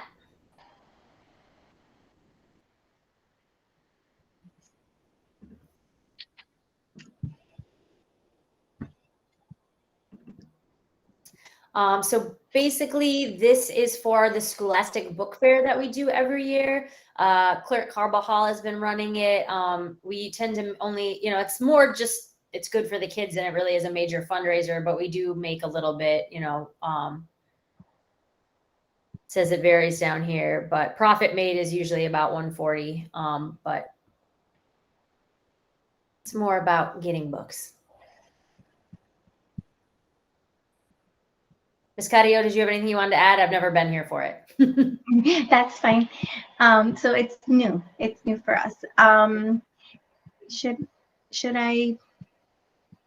So basically, this is for the Scholastic Book Fair that we do every year. Clerk Carbajal has been running it. We tend to only, it's more just, it's good for the kids and it really is a major fundraiser, but we do make a little bit, says it varies down here, but profit made is usually about 140. But it's more about getting books. Ms. Carrillo, did you have anything you wanted to add? I've never been here for it. That's fine. So it's new. It's new for us. Should I?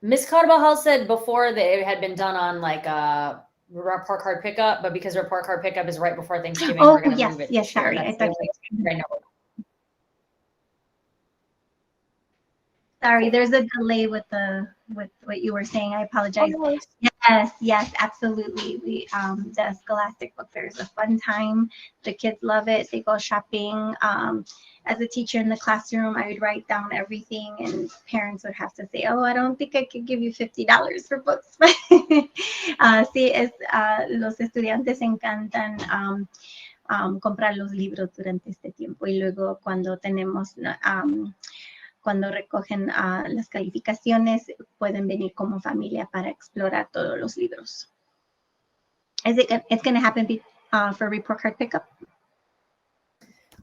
Ms. Carbajal said before that it had been done on like a report card pickup, but because report card pickup is right before Thanksgiving, we're going to move it. Yes, sorry. I thought right now. Sorry, there's a delay with what you were saying. I apologize. Yes, absolutely. The Scholastic Book Fair is a fun time. The kids love it. They go shopping. As a teacher in the classroom, I would write down everything, and parents would have to say, "Oh, I don't think I could give you $50 for books." Sí, los estudiantes encantan comprar los libros durante este tiempo, y luego cuando tenemos cuando recogen las calificaciones, pueden venir como familia para explorar todos los libros. It's going to happen for report card pickup?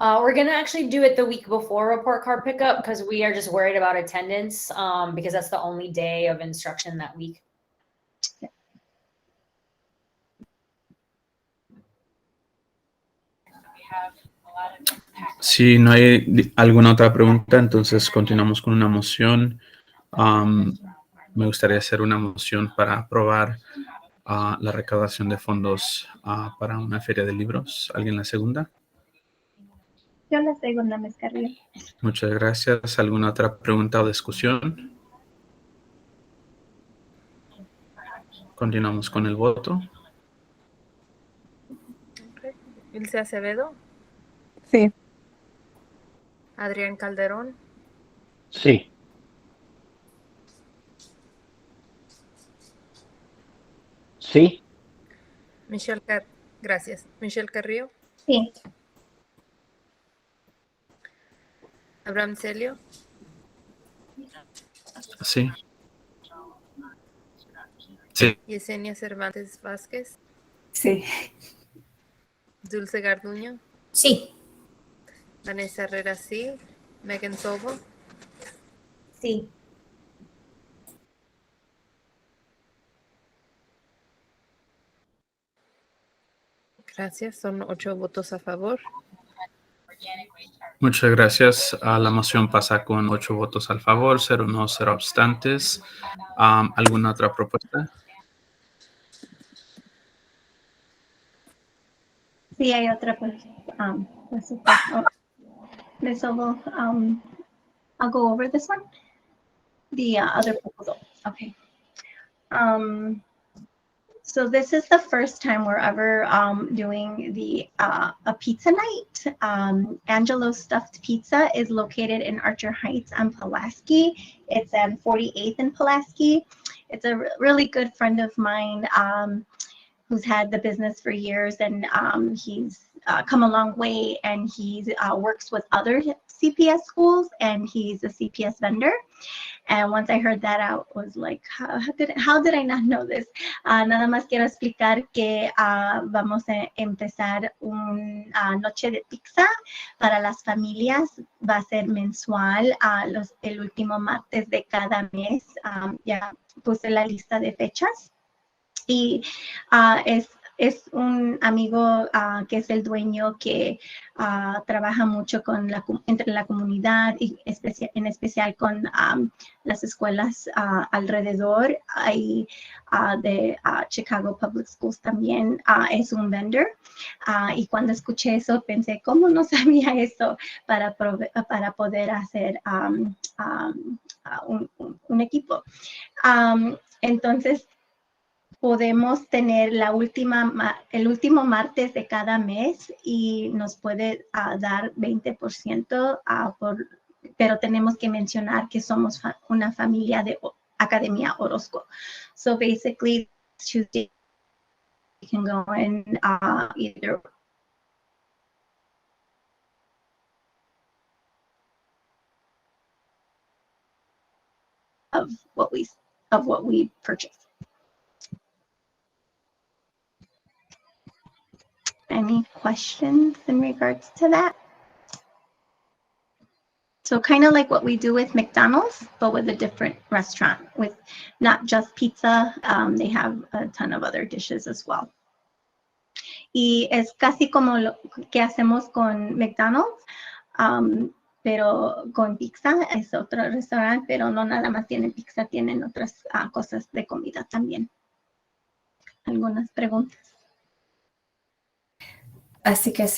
We're going to actually do it the week before report card pickup because we are just worried about attendance because that's the only day of instruction that week. Yeah. Si no hay alguna otra pregunta, entonces continuamos con una moción. Me gustaría hacer una moción para aprobar la recaudación de fondos para una feria de libros. ¿Alguien la segunda? Yo la segunda, Ms. Carrillo. Muchas gracias. ¿Alguna otra pregunta o discusión? Continuamos con el voto. Ilse Acevedo. Sí. Adrián Calderón. Sí. Sí. Gracias. Michelle Carrillo. Sí. Abraham Celio. Sí. Sí. Yesenia Cervantes Vázquez. Sí. Dulce Garduño. Sí. Vanessa Herrera, sí. Megan Sobo. Sí. Gracias. Son 8 votos a favor. Muchas gracias. La moción pasa con 8 votos al favor, 0 no, 0 obstantes. ¿Alguna otra propuesta? Sí, hay otra, pues, presupuesto. So I'll go over this one. The other proposal. Okay. So this is the first time we're ever doing a pizza night. Angelo's Stuffed Pizza is located in Archer Heights on Pulaski. It's on 48th and Pulaski. It's a really good friend of mine who's had the business for years, and he's come a long way, and he works with other CPS schools, and he's a CPS vendor. And once I heard that, I was like, how did I not know this? Nada más quiero explicar que vamos a empezar una noche de pizza para las familias. Va a ser mensual, el último martes de cada mes. Ya puse la lista de fechas. Y es un amigo que es el dueño que trabaja mucho entre la comunidad y en especial con las escuelas alrededor. Hay de Chicago Public Schools también es un vendor. Y cuando escuché eso pensé, ¿cómo no sabía eso para poder hacer un equipo? Entonces, podemos tener el último martes de cada mes y nos puede dar 20%, pero tenemos que mencionar que somos una familia de Academia Orozco. So basically, Tuesday, you can go in either of what we purchase. Any questions in regards to that? So kind of like what we do with McDonald's, but with a different restaurant, with not just pizza. They have a ton of other dishes as well. Y es casi como lo que hacemos con McDonald's, pero con pizza. Es otro restaurante, pero no nada más tienen pizza, tienen otras cosas de comida también. ¿Algunas preguntas? Así que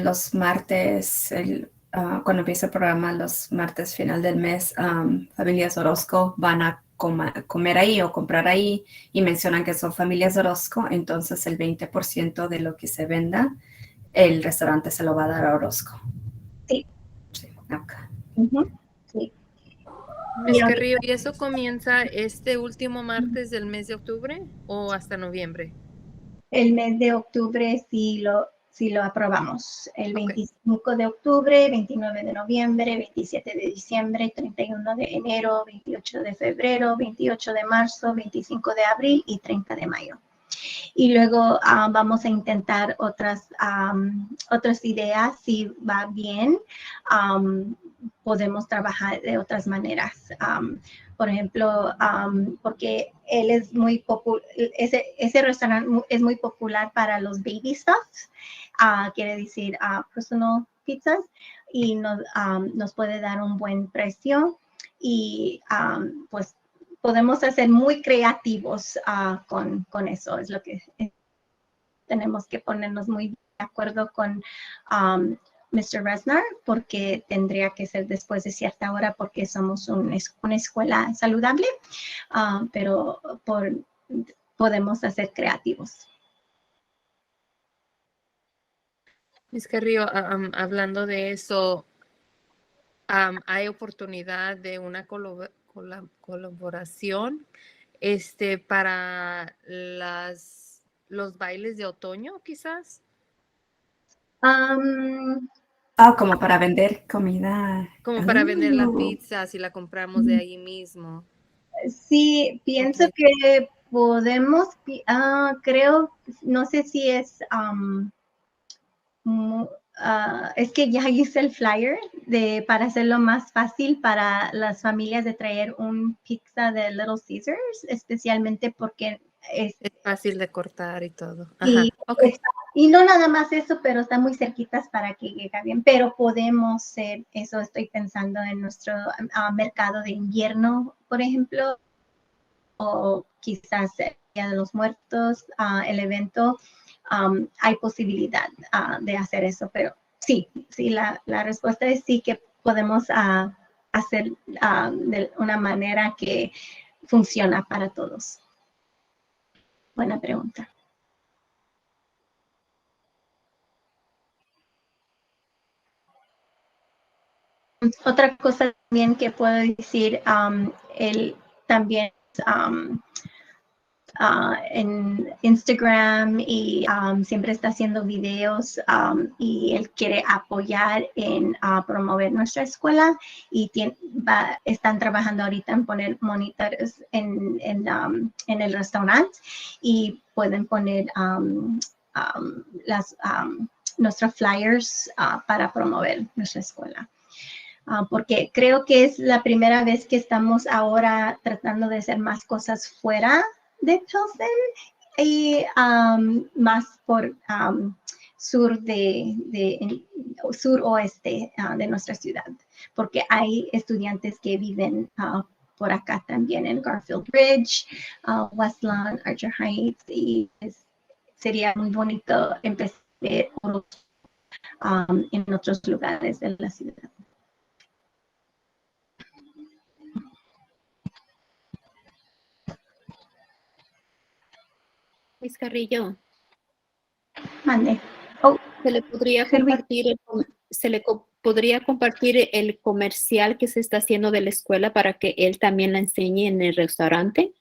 los martes, cuando empieza el programa, los martes final del mes, familias Orozco van a comer ahí o comprar ahí y mencionan que son familias Orozco, entonces el 20% de lo que se venda, el restaurante se lo va a dar a Orozco. Sí. Sí, okay. Sí. Ms. Carrillo, ¿y eso comienza este último martes del mes de octubre o hasta noviembre? El mes de octubre sí lo aprobamos. El 25 de octubre, 29 de noviembre, 27 de diciembre, 31 de enero, 28 de febrero, 28 de marzo, 25 de abril y 30 de mayo. Y luego vamos a intentar otras ideas. Si va bien, podemos trabajar de otras maneras. Por ejemplo, porque él es muy popular, ese restaurante es muy popular para los baby stuffs, quiere decir personal pizzas, y nos puede dar un buen precio. Y pues podemos ser muy creativos con eso. Es lo que tenemos que ponernos muy de acuerdo con Mr. Resnar, porque tendría que ser después de cierta hora porque somos una escuela saludable, pero podemos ser creativos. Ms. Carrillo, hablando de eso, ¿hay oportunidad de una colaboración para los bailes de otoño, quizás? Como para vender comida. Como para vender la pizza, si la compramos de ahí mismo. Sí, pienso que podemos, creo, no sé si es que ya hice el flyer para hacerlo más fácil para las familias de traer un pizza de Little Caesars, especialmente porque es, Es fácil de cortar y todo. Ajá, y, ok. y no nada más eso, pero están muy cerquitas para que llegue bien. Pero podemos ser, eso estoy pensando en nuestro mercado de invierno, por ejemplo, o quizás el Día de los Muertos, el evento, hay posibilidad de hacer eso, pero sí, la respuesta es sí que podemos hacer de una manera que funciona para todos. Buena pregunta. Otra cosa también que puedo decir, él también en Instagram y siempre está haciendo videos y él quiere apoyar en promover nuestra escuela y están trabajando ahorita en poner monitores en el restaurante y pueden poner nuestros flyers para promover nuestra escuela. Porque creo que es la primera vez que estamos ahora tratando de hacer más cosas fuera de Pilsen y más por suroeste de nuestra ciudad, porque hay estudiantes que viven por acá también en Garfield Ridge, Westland, Archer Heights, y sería muy bonito empezar en otros lugares de la ciudad. Miss Carrillo, Mande. Oh, ¿se le podría Silvi. podría compartir el comercial que se está haciendo de la escuela para que él también la enseñe en el restaurante?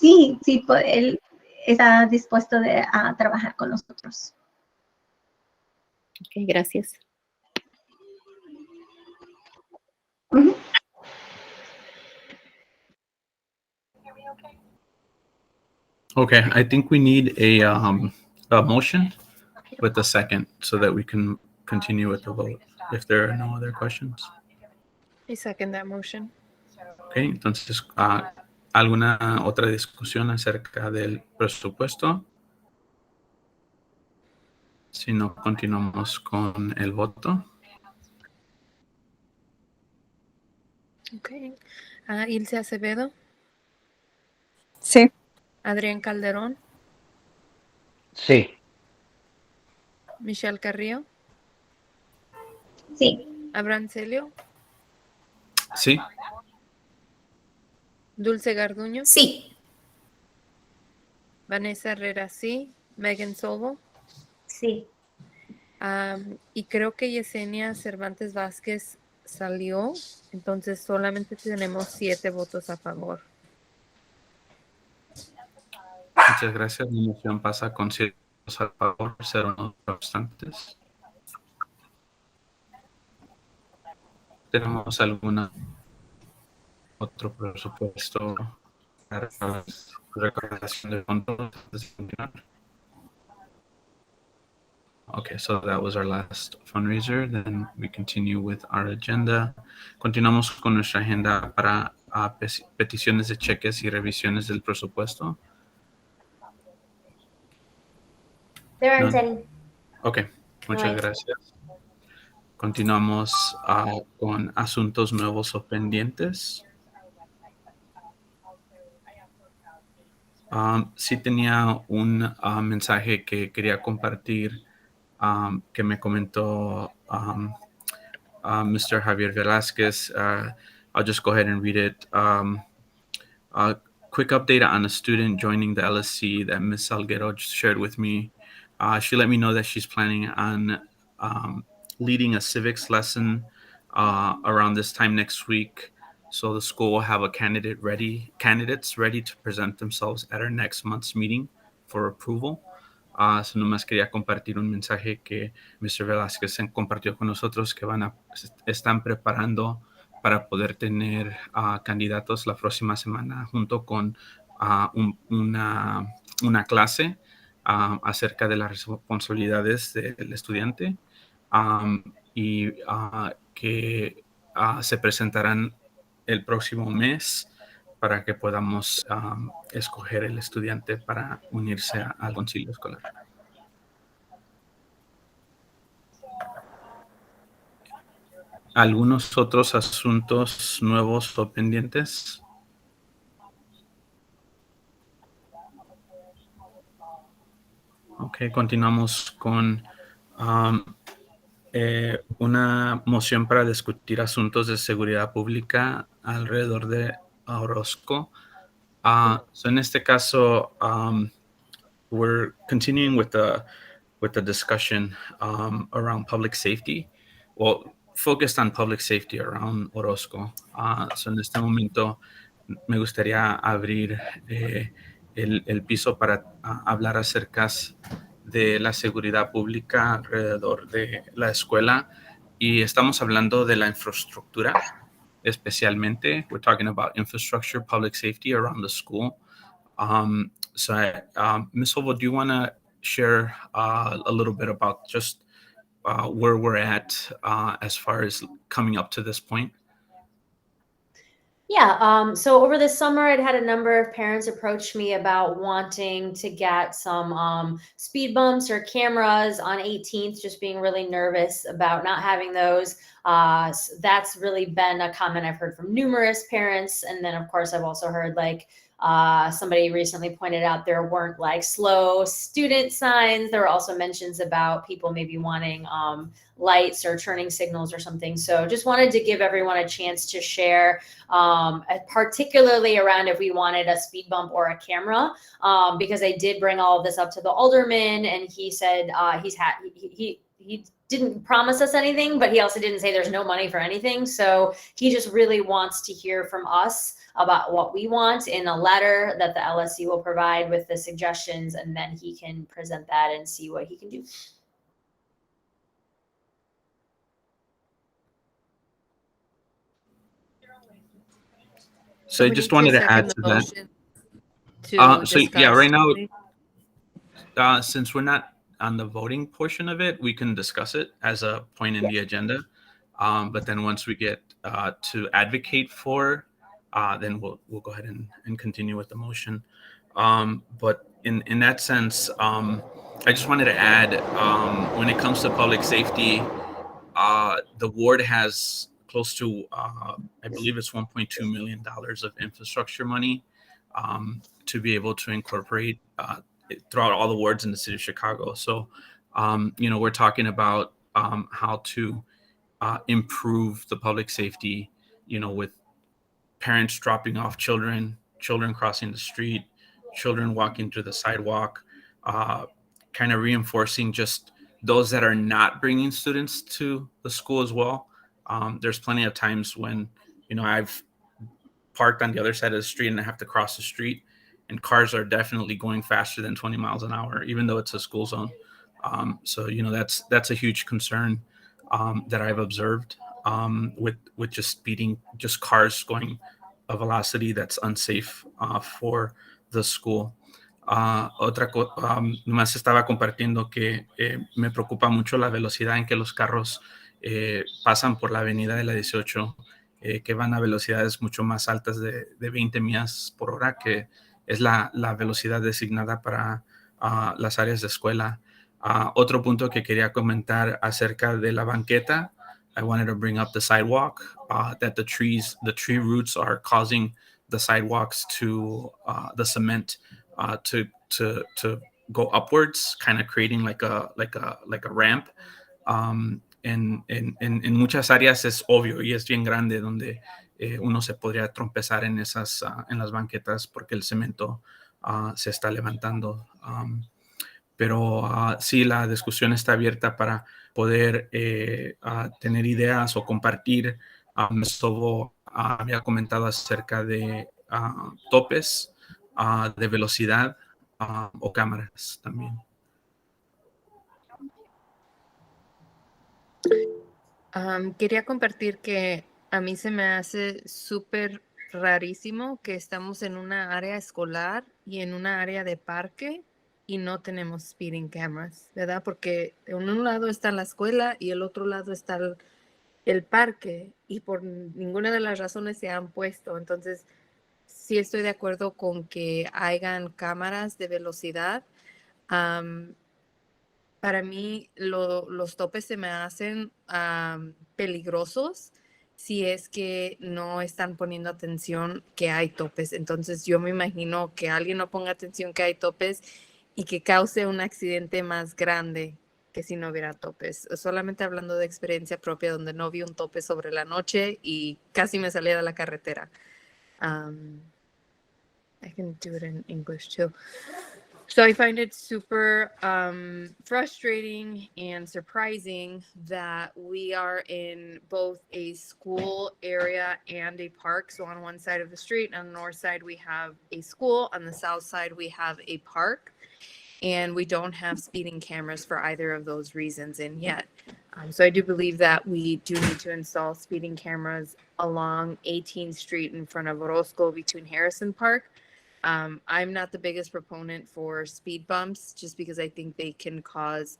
Sí, él está dispuesto a trabajar con nosotros. Ok, gracias. Ujú. Okay, I think we need a motion with a second so that we can continue with the vote if there are no other questions. I second that motion. Okay, entonces, ¿alguna otra discusión acerca del presupuesto? Si no, continuamos con el voto. Okay. Ilse Acevedo, Sí. Adrián Calderón, Sí. Michelle Carrillo, Sí. Abraham Celio, Sí, Dulce Garduño, Sí. Vanessa Herrera, sí, Megan Solvo, Sí. y creo que Yesenia Cervantes Vázquez salió, entonces solamente tenemos 7 votos a favor. muchas gracias. La moción pasa con 7 votos a favor, 0 no obstantes. ¿Tenemos alguna otro presupuesto para la recaudación de fondos antes de continuar? Okay, so that was our last fundraiser. Then we continue with our agenda. Continuamos con nuestra agenda para peticiones de cheques y revisiones del presupuesto. There aren't None. any. Ok, muchas hay. gracias. Continuamos con asuntos nuevos o pendientes. Sí tenía un mensaje que quería compartir que me comentó Mr. Javier Velázquez. I'll just go ahead and read it. A quick update on a student joining the LSC that Ms. Salguero shared with me. She let me know that she's planning on leading a civics lesson around this time next week. So the school will have candidates ready to present themselves at our next month's meeting for approval. So nomás quería compartir un mensaje que Mr. Velázquez compartió con nosotros que están preparando para poder tener candidatos la próxima semana junto con una clase acerca de las responsabilidades del estudiante y que se presentarán el próximo mes para que podamos escoger el estudiante para unirse al concilio escolar. ¿Algunos otros asuntos nuevos o pendientes? Ok, continuamos con una moción para discutir asuntos de seguridad pública alrededor de Orozco. So en este caso, we're continuing with the discussion around public safety. Well, focused on public safety around Orozco. So en este momento me gustaría abrir el piso para hablar acerca de la seguridad pública alrededor de la escuela, y estamos hablando de la infraestructura especialmente. We're talking about infrastructure, public safety around the school. Ms. Ovo, do you want to share a little bit about just where we're at as far as coming up to this point? Yeah, so over the summer, I'd had a number of parents approach me about wanting to get some speed bumps or cameras on 18th, just being really nervous about not having those. So that's really been a comment I've heard from numerous parents. And then, of course, I've also heard somebody recently pointed out there weren't slow student signs. There were also mentions about people maybe wanting lights or turning signals or something. So just wanted to give everyone a chance to share, particularly around if we wanted a speed bump or a camera, because I did bring all of this up to the alderman, and he said he didn't promise us anything, but he also didn't say there's no money for anything. So he just really wants to hear from us about what we want in a letter that the LSC will provide with the suggestions, and then he can present that and see what he can do. So I just wanted to add to that. Right now, since we're not on the voting portion of it, we can discuss it as a point in the agenda. But then once we get to advocate for, then we'll go ahead and continue with the motion. But in that sense, I just wanted to add, when it comes to public safety, the ward has close to, I believe it's $1.2 million of infrastructure money to be able to incorporate throughout all the wards in the city of Chicago. So, we're talking about how to improve the public safety, with parents dropping off children crossing the street, children walking through the sidewalk, kind of reinforcing just those that are not bringing students to the school as well. There's plenty of times when, I've parked on the other side of the street and I have to cross the street, and cars are definitely going faster than 20 miles an hour, even though it's a school zone. So, that's a huge concern that I've observed with just speeding, just cars going a velocity that's unsafe for the school. Nomás estaba compartiendo que me preocupa mucho la velocidad en que los carros pasan por la avenida de la 18, que van a velocidades mucho más altas de 20 millas por hora, que es la velocidad designada para las áreas de escuela. Otro punto que quería comentar acerca de la banqueta, I wanted to bring up the sidewalk, that the tree roots are causing the sidewalks to the cement to go upwards, kind of creating like a ramp. En muchas áreas es obvio y es bien grande donde uno se podría trompezar en las banquetas porque el cemento se está levantando. Pero sí, la discusión está abierta para poder tener ideas o compartir. Sobo había comentado acerca de topes de velocidad o cámaras también. Quería compartir que a mí se me hace súper rarísimo que estamos en una área escolar y en una área de parque y no tenemos speeding cameras, ¿verdad? Porque en un lado está la escuela y el otro lado está el parque, y por ninguna de las razones se han puesto. Entonces, sí estoy de acuerdo con que hayan cámaras de velocidad. Para mí los topes se me hacen peligrosos si es que no están poniendo atención que hay topes. Entonces yo me imagino que alguien no ponga atención que hay topes y que cause un accidente más grande que si no hubiera topes. Solamente hablando de experiencia propia donde no vi un tope sobre la noche y casi me salía de la carretera. I can do it in English too. So I find it super frustrating and surprising that we are in both a school area and a park. So on one side of the street, on the north side, we have a school. On the south side, we have a park. And we don't have speeding cameras for either of those reasons in yet. So I do believe that we do need to install speeding cameras along 18th Street in front of Orozco between Harrison Park. I'm not the biggest proponent for speed bumps just because I think they can cause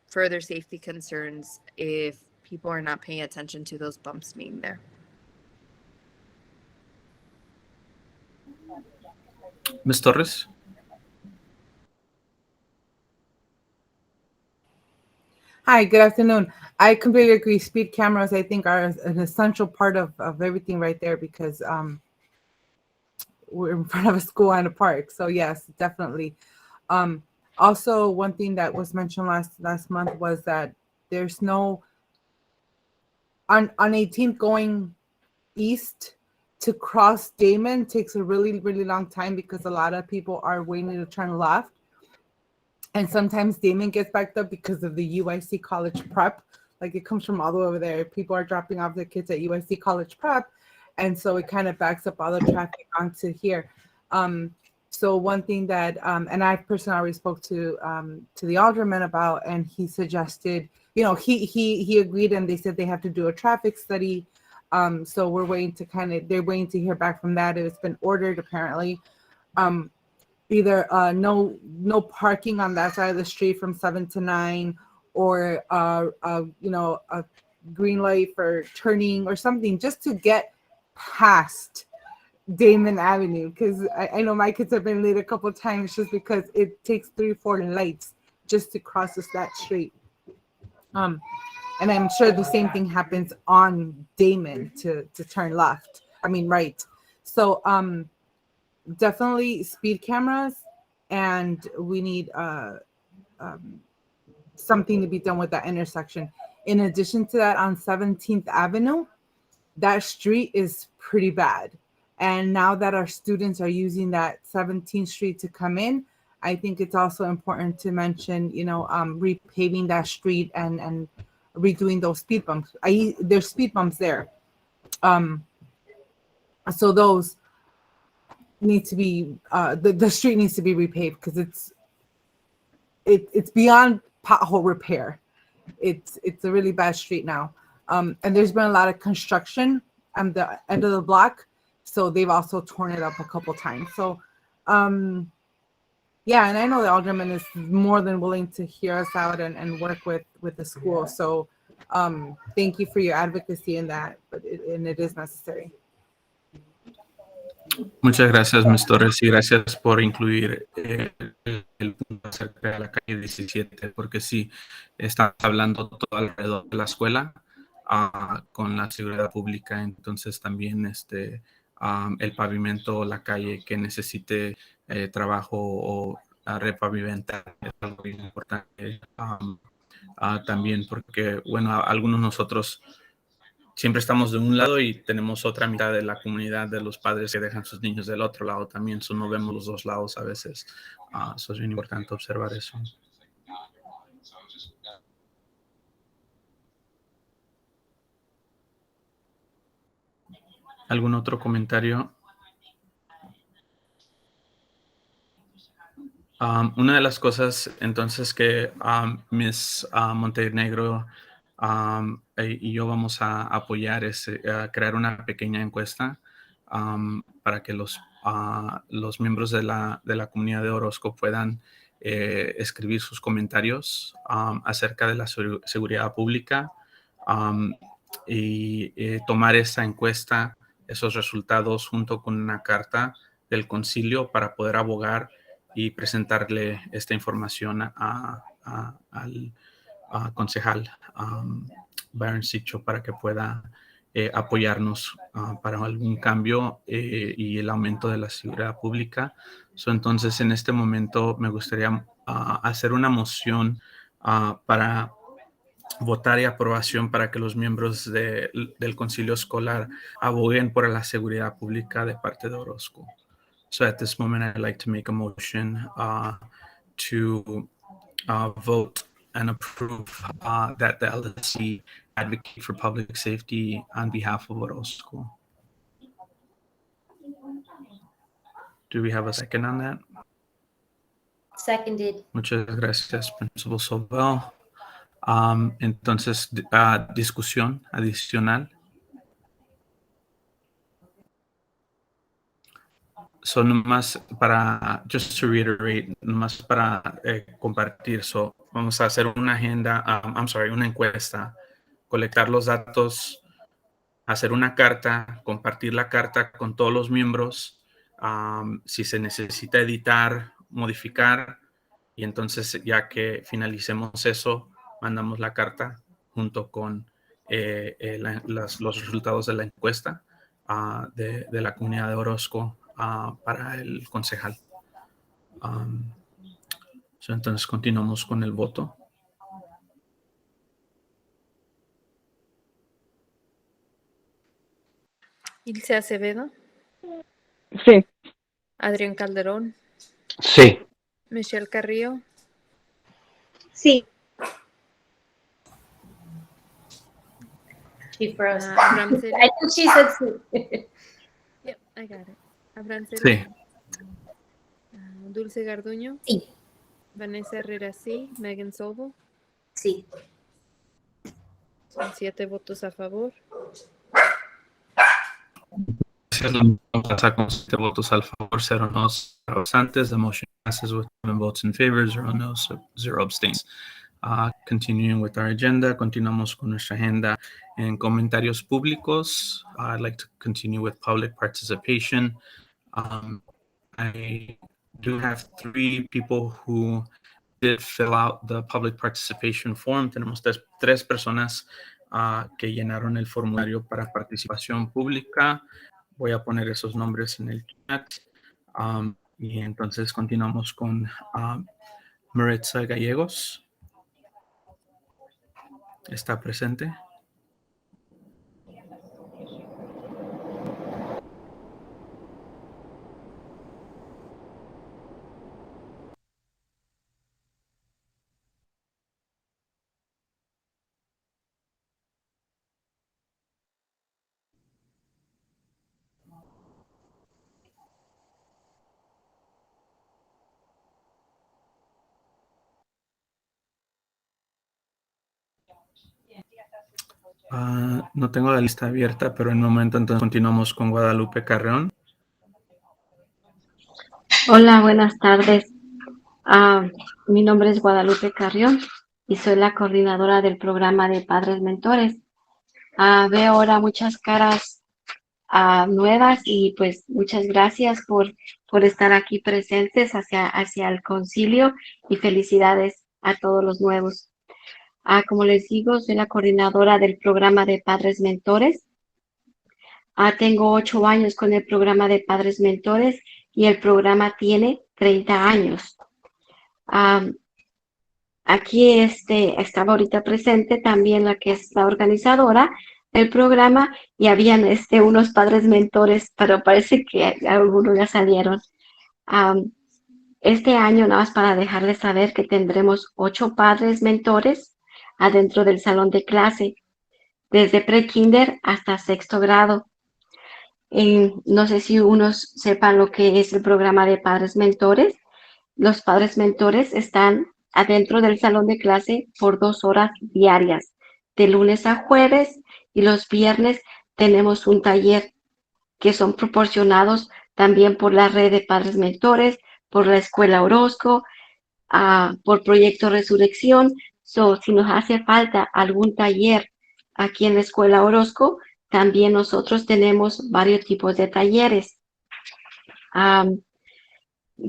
further safety concerns if people are not paying attention to those bumps being there. Ms. Torres? Hi, good afternoon. I completely agree. Speed cameras, I think, are an essential part of everything right there because we're in front of a school and a park. So yes, definitely. Also, one thing that was mentioned last month was that there's no on 18th going east to cross Damon takes a really, really long time because a lot of people are waiting to turn left. And sometimes Damon gets backed up because of the UIC College Prep. Like it comes from all the way over there. People are dropping off their kids at UIC College Prep. And so it kind of backs up all the traffic onto here. So one thing that, and I personally already spoke to the alderman about, and he suggested, you know, he agreed and they said they have to do a traffic study. So we're waiting to they're waiting to hear back from that. It's been ordered apparently. Either no parking on that side of the street from 7 to 9, or you know, a green light for turning or something just to get past Damon Avenue, because I know my kids have been late a couple of times just because it takes 3 or 4 lights just to cross that street. And I'm sure the same thing happens on Damon to turn left. I mean right. So definitely speed cameras, and we need something to be done with that intersection. In addition to that, on 17th Avenue, that street is pretty bad. And now that our students are using that 17th Street to come in, I think it's also important to mention, you know, repaving that street and redoing those speed bumps. There's speed bumps there. So those need to be the street needs to be repaved because it's beyond pothole repair. It's a really bad street now, and there's been a lot of construction on the end of the block, so they've also torn it up a couple times. So yeah, and I know the alderman is more than willing to hear us out and work with the school. So thank you for your advocacy in that, but it is necessary. Muchas gracias, Ms. Torres, y gracias por incluir el punto acerca de la calle 17, porque sí, estamos hablando todo alrededor de la escuela con la seguridad pública, entonces también el pavimento o la calle que necesite trabajo o repavimentar es algo bien importante. También porque, bueno, algunos nosotros siempre estamos de un lado y tenemos otra mitad de la comunidad de los padres que dejan sus niños del otro lado también. So no vemos los dos lados a veces. Eso es bien importante observar eso. ¿Algún otro comentario? Una de las cosas entonces que Ms. Montenegro y yo vamos a apoyar es crear una pequeña encuesta para que los miembros de la comunidad de Orozco puedan escribir sus comentarios acerca de la seguridad pública y tomar esa encuesta esos resultados junto con una carta del concilio para poder abogar y presentarle esta información al concejal Byron Sicho para que pueda apoyarnos para algún cambio y el aumento de la seguridad pública. Entonces, en este momento me gustaría hacer una moción para votar y aprobación para que los miembros del concilio escolar aboguen por la seguridad pública de parte de Orozco. So at this moment, I'd like to make a motion to vote and approve that the LSC advocate for public safety on behalf of Orozco. Do we have a second on that? Seconded. Muchas gracias, Principal Sobel. Entonces, discusión adicional. So, nomás para, just to reiterate, nomás para compartir, vamos a hacer una agenda, una encuesta, colectar los datos, hacer una carta, compartir la carta con todos los miembros, si se necesita editar, modificar, y entonces ya que finalicemos eso, mandamos la carta junto con los resultados de la encuesta de la comunidad de Orozco para el concejal. Entonces continuamos con el voto. Ilse Acevedo, Sí. Adrián Calderón, Sí. Michelle Carrillo, Sí. She froze. Abraham I Celia. think she said sí. Yep, I got it. Abraham Sí. Celia, Dulce Garduño, Sí. Vanessa Herrera, sí, Megan Sobo, Sí. son 7 votos a favor. Pasa con 7 votos al favor, 0 no, 0 abstentos. The motion passes with 7 votes in favor, 0 no, 0 abstains. Continuing with our agenda, continuamos con nuestra agenda en comentarios públicos. I'd like to continue with public participation. I do have 3 people who did fill out the public participation form. Tenemos 3 personas que llenaron el formulario para participación pública. Voy a poner esos nombres en el chat. Y entonces continuamos con Maritza Gallegos. ¿Está presente? No tengo la lista abierta, pero en un momento entonces continuamos con Guadalupe Carreón. Hola, buenas tardes. Mi nombre es Guadalupe Carrión y soy la coordinadora del programa de Padres Mentores. Veo ahora muchas caras nuevas y pues muchas gracias por estar aquí presentes hacia el concilio y felicidades a todos los nuevos. Como les digo, soy la coordinadora del programa de Padres Mentores. Tengo 8 años con el programa de Padres Mentores y el programa tiene 30 años. Aquí estaba ahorita presente también la que es la organizadora del programa y habían unos padres mentores, pero parece que algunos ya salieron. Este año, nada más para dejarles saber que tendremos 8 padres mentores adentro del salón de clase, desde pre-kinder hasta 6º grado. No sé si unos sepan lo que es el programa de padres mentores. Los padres mentores están adentro del salón de clase por 2 horas diarias, de lunes a jueves, y los viernes tenemos un taller que son proporcionados también por la red de padres mentores, por la escuela Orozco, por Proyecto Resurrección. Si nos hace falta algún taller aquí en la escuela Orozco, también nosotros tenemos varios tipos de talleres.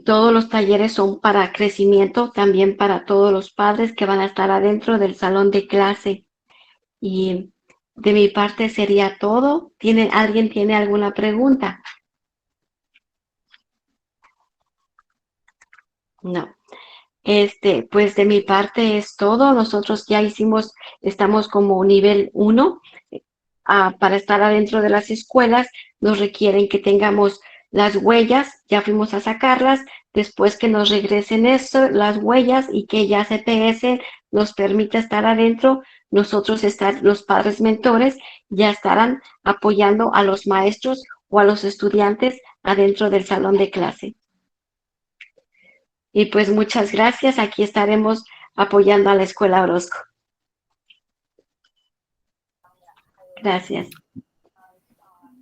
Todos los talleres son para crecimiento, también para todos los padres que van a estar adentro del salón de clase. Y de mi parte sería todo. ¿Alguien tiene alguna pregunta? No. Pues de mi parte es todo. Nosotros ya estamos como nivel 1. Para estar adentro de las escuelas nos requieren que tengamos las huellas, ya fuimos a sacarlas, después que nos regresen las huellas y que ya CPS nos permita estar adentro, los padres mentores, ya estarán apoyando a los maestros o a los estudiantes adentro del salón de clase. Y pues muchas gracias, aquí estaremos apoyando a la Escuela Orozco. Gracias.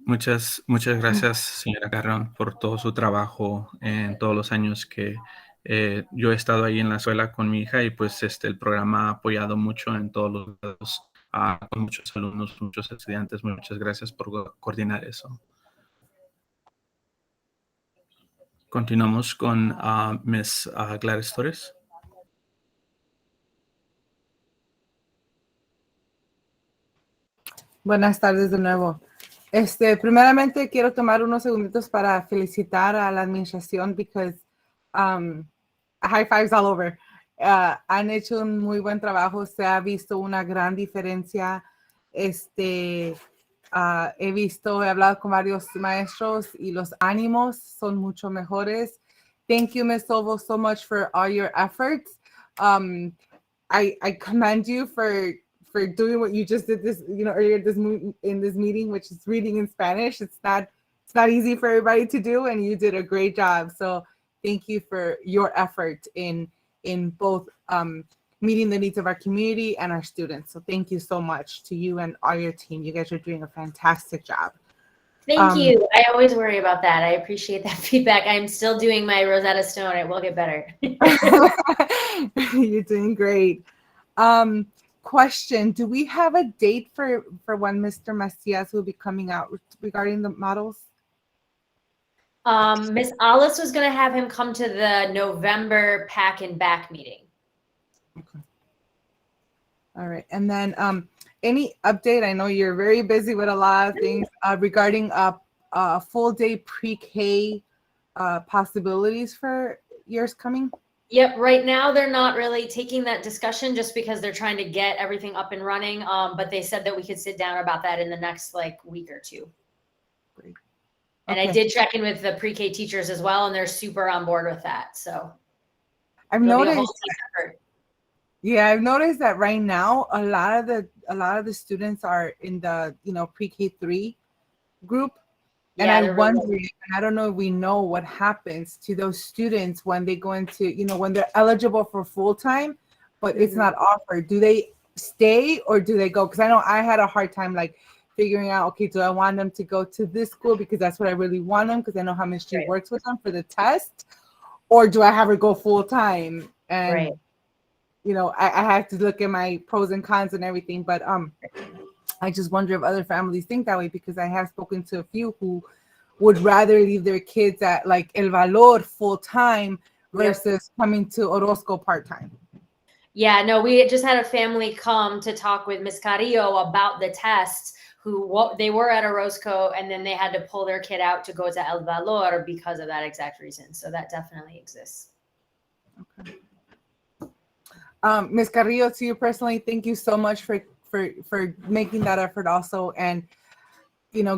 Muchas gracias, señora Carrón, por todo su trabajo en todos los años que yo he estado ahí en la escuela con mi hija y pues el programa ha apoyado mucho en todos los lados, con muchos alumnos, muchos estudiantes. Muchas gracias por coordinar eso. Continuamos con Ms. Gladys Torres. Buenas tardes de nuevo. Primeramente quiero tomar unos segunditos para felicitar a la administración because high fives all over. Han hecho un muy buen trabajo, se ha visto una gran diferencia. He hablado con varios maestros y los ánimos son mucho mejores. Thank you, Ms. Silvo, so much for all your efforts. I commend you for doing what you just did earlier in this meeting, which is reading in Spanish. It's not easy for everybody to do, and you did a great job. So thank you for your effort in both meeting the needs of our community and our students. So thank you so much to you and all your team. You guys are doing a fantastic job. Thank you. I always worry about that. I appreciate that feedback. I'm still doing my Rosetta Stone. It will get better. You're doing great. Question, do we have a date for when Mr. Macias will be coming out regarding the models? Miss Alice was going to have him come to the November pack and back meeting. Okay. All right. And then any update? I know you're very busy with a lot of things regarding a full day pre-K possibilities for years coming. Yep. Right now, they're not really taking that discussion just because they're trying to get everything up and running. But they said that we could sit down about that in the next week or two. Great. And Okay. I did check in with the pre-K teachers as well, and they're super on board with that. So I've noticed that right now a lot of the students are in the pre-K 3 group. And I'm wondering, and I don't know if we know what happens to those students when they go into, when they're eligible for full-time, but it's not offered. Do they stay or do they go? Because I know I had a hard time figuring out, okay, do I want them to go to this school because that's what I really want them because I know how Ms. G works with them for the test, or do I have her go full-time? And, I have to look at my pros and cons and everything, but I just wonder if other families think that way because I have spoken to a few who would rather leave their kids at El Valor full-time versus coming to Orozco part-time. Yeah, no, we just had a family come to talk with Ms. Carrillo about the tests they were at Orozco and then they had to pull their kid out to go to El Valor because of that exact reason. So that definitely exists. Okay. Ms. Carrillo, to you personally, thank you so much for making that effort also and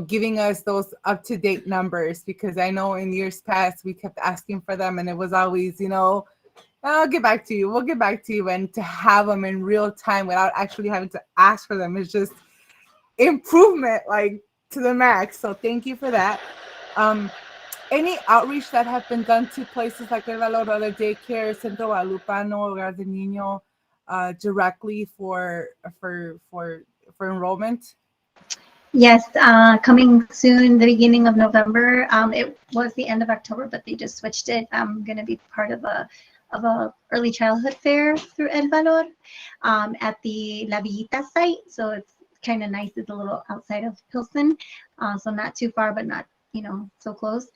giving us those up-to-date numbers because I know in years past we kept asking for them and it was always I'll get back to you, we'll get back to you, and to have them in real time without actually having to ask for them is just improvement to the max. So thank you for that. Any outreach that have been done to places like El Valor, other daycare, Centro Guadalupano, Hogar de Niño, directly for enrollment? Yes, coming soon, the beginning of November. It was the end of October, but they just switched it. I'm going to be part of a early childhood fair through El Valor at the La Villita site. So it's kind of nice. It's a little outside of Pilsen, so not too far, but not, so close.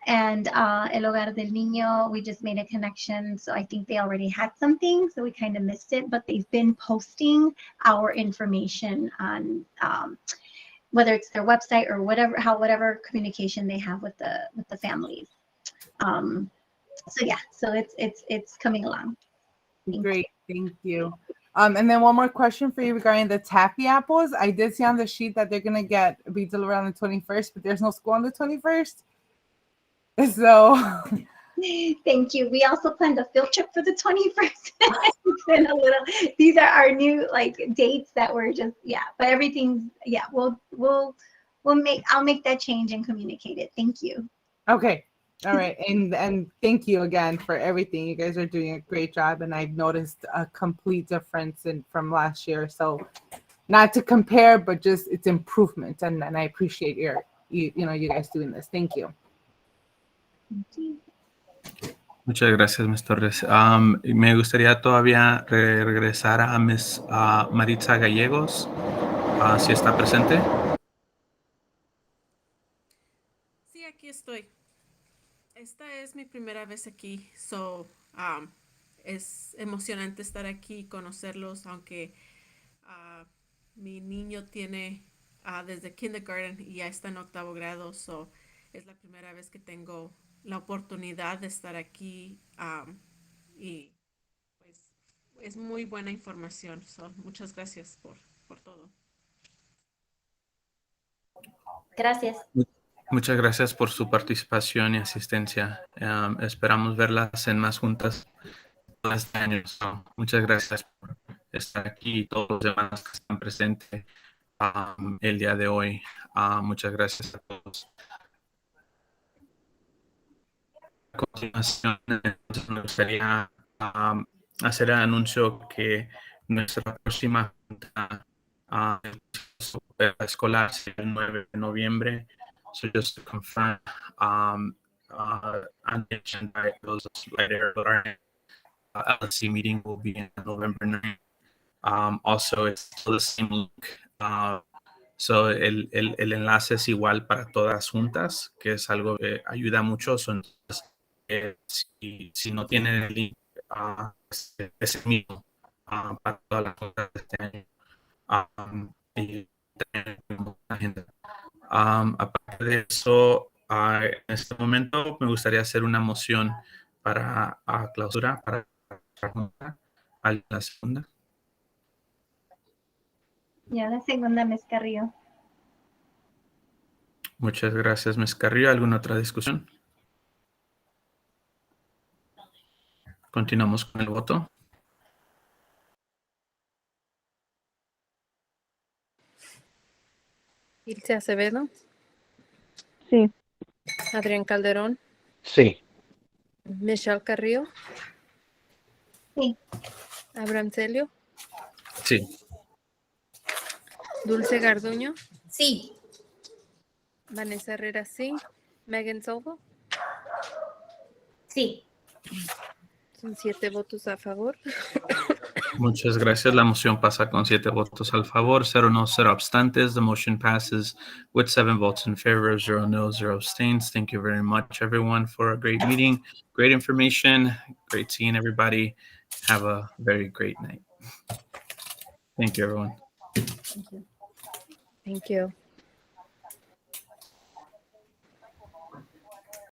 And El Hogar del Niño, we just made a connection. So I think they already had something, so we kind of missed it. But they've been posting our information on whether it's their website or whatever communication they have with the families. So yeah, so it's coming along. Great, thank you. And then one more question for you regarding the taffy apples. I did see on the sheet that they're gonna be delivered on the 21st, but there's no school on the 21st. So thank you. We also planned a field trip for the 21st. It's been a little. These are our new dates that were just but everything's I'll make that change and communicate it. Thank you. okay. All right, and thank you again for everything. You guys are doing a great job, and I've noticed a complete difference from last year. So, not to compare, but just it's improvement, and I appreciate you guys doing this. Thank you. Muchas gracias, Ms. Torres. Me gustaría todavía regresar a Ms. Maritza Gallegos, si está presente. Sí, aquí estoy. Esta es mi primera vez aquí, es emocionante estar aquí y conocerlos, aunque mi niño tiene desde kindergarten y ya está en 8º grado, es la primera vez que tengo la oportunidad de estar aquí y pues es muy buena información. Muchas gracias por todo. Gracias. Muchas gracias por su participación y asistencia. Esperamos verlas en más juntas este año. Muchas gracias por estar aquí y todos los demás que están presentes el día de hoy. Muchas gracias a todos. A continuación, entonces, me gustaría hacer el anuncio que nuestra próxima junta escolar será el 9 de noviembre. So just to confirm, unmentioned by those later, but our LSC meeting will be on November 9th. Also, it's still the same link. So el enlace es igual para todas juntas, que es algo que ayuda mucho. Entonces, si no tienen el link, es el mismo para todas las juntas de este año. Y tener una agenda. Aparte de eso, en este momento me gustaría hacer una moción para clausura, para la junta, a la segunda. Ya la segunda, Ms. Carrillo. Muchas gracias, Ms. Carrillo. ¿Alguna otra discusión? Continuamos con el voto. Ilse Acevedo. Sí. Adrián Calderón. Sí. Michelle Carrillo. Sí. Abraham Celio. Sí. Dulce Garduño. Sí. Vanessa Herrera, sí. Megan Solvo. Sí. Son 7 votos a favor. Muchas gracias. La moción pasa con 7 votos al favor, 0 no, 0 abstantes. The motion passes with 7 votes in favor, 0 no, 0 abstains. Thank you very much, everyone, for a great meeting. Great information. Great seeing everybody. Have a very great night. Thank you, everyone. Thank you.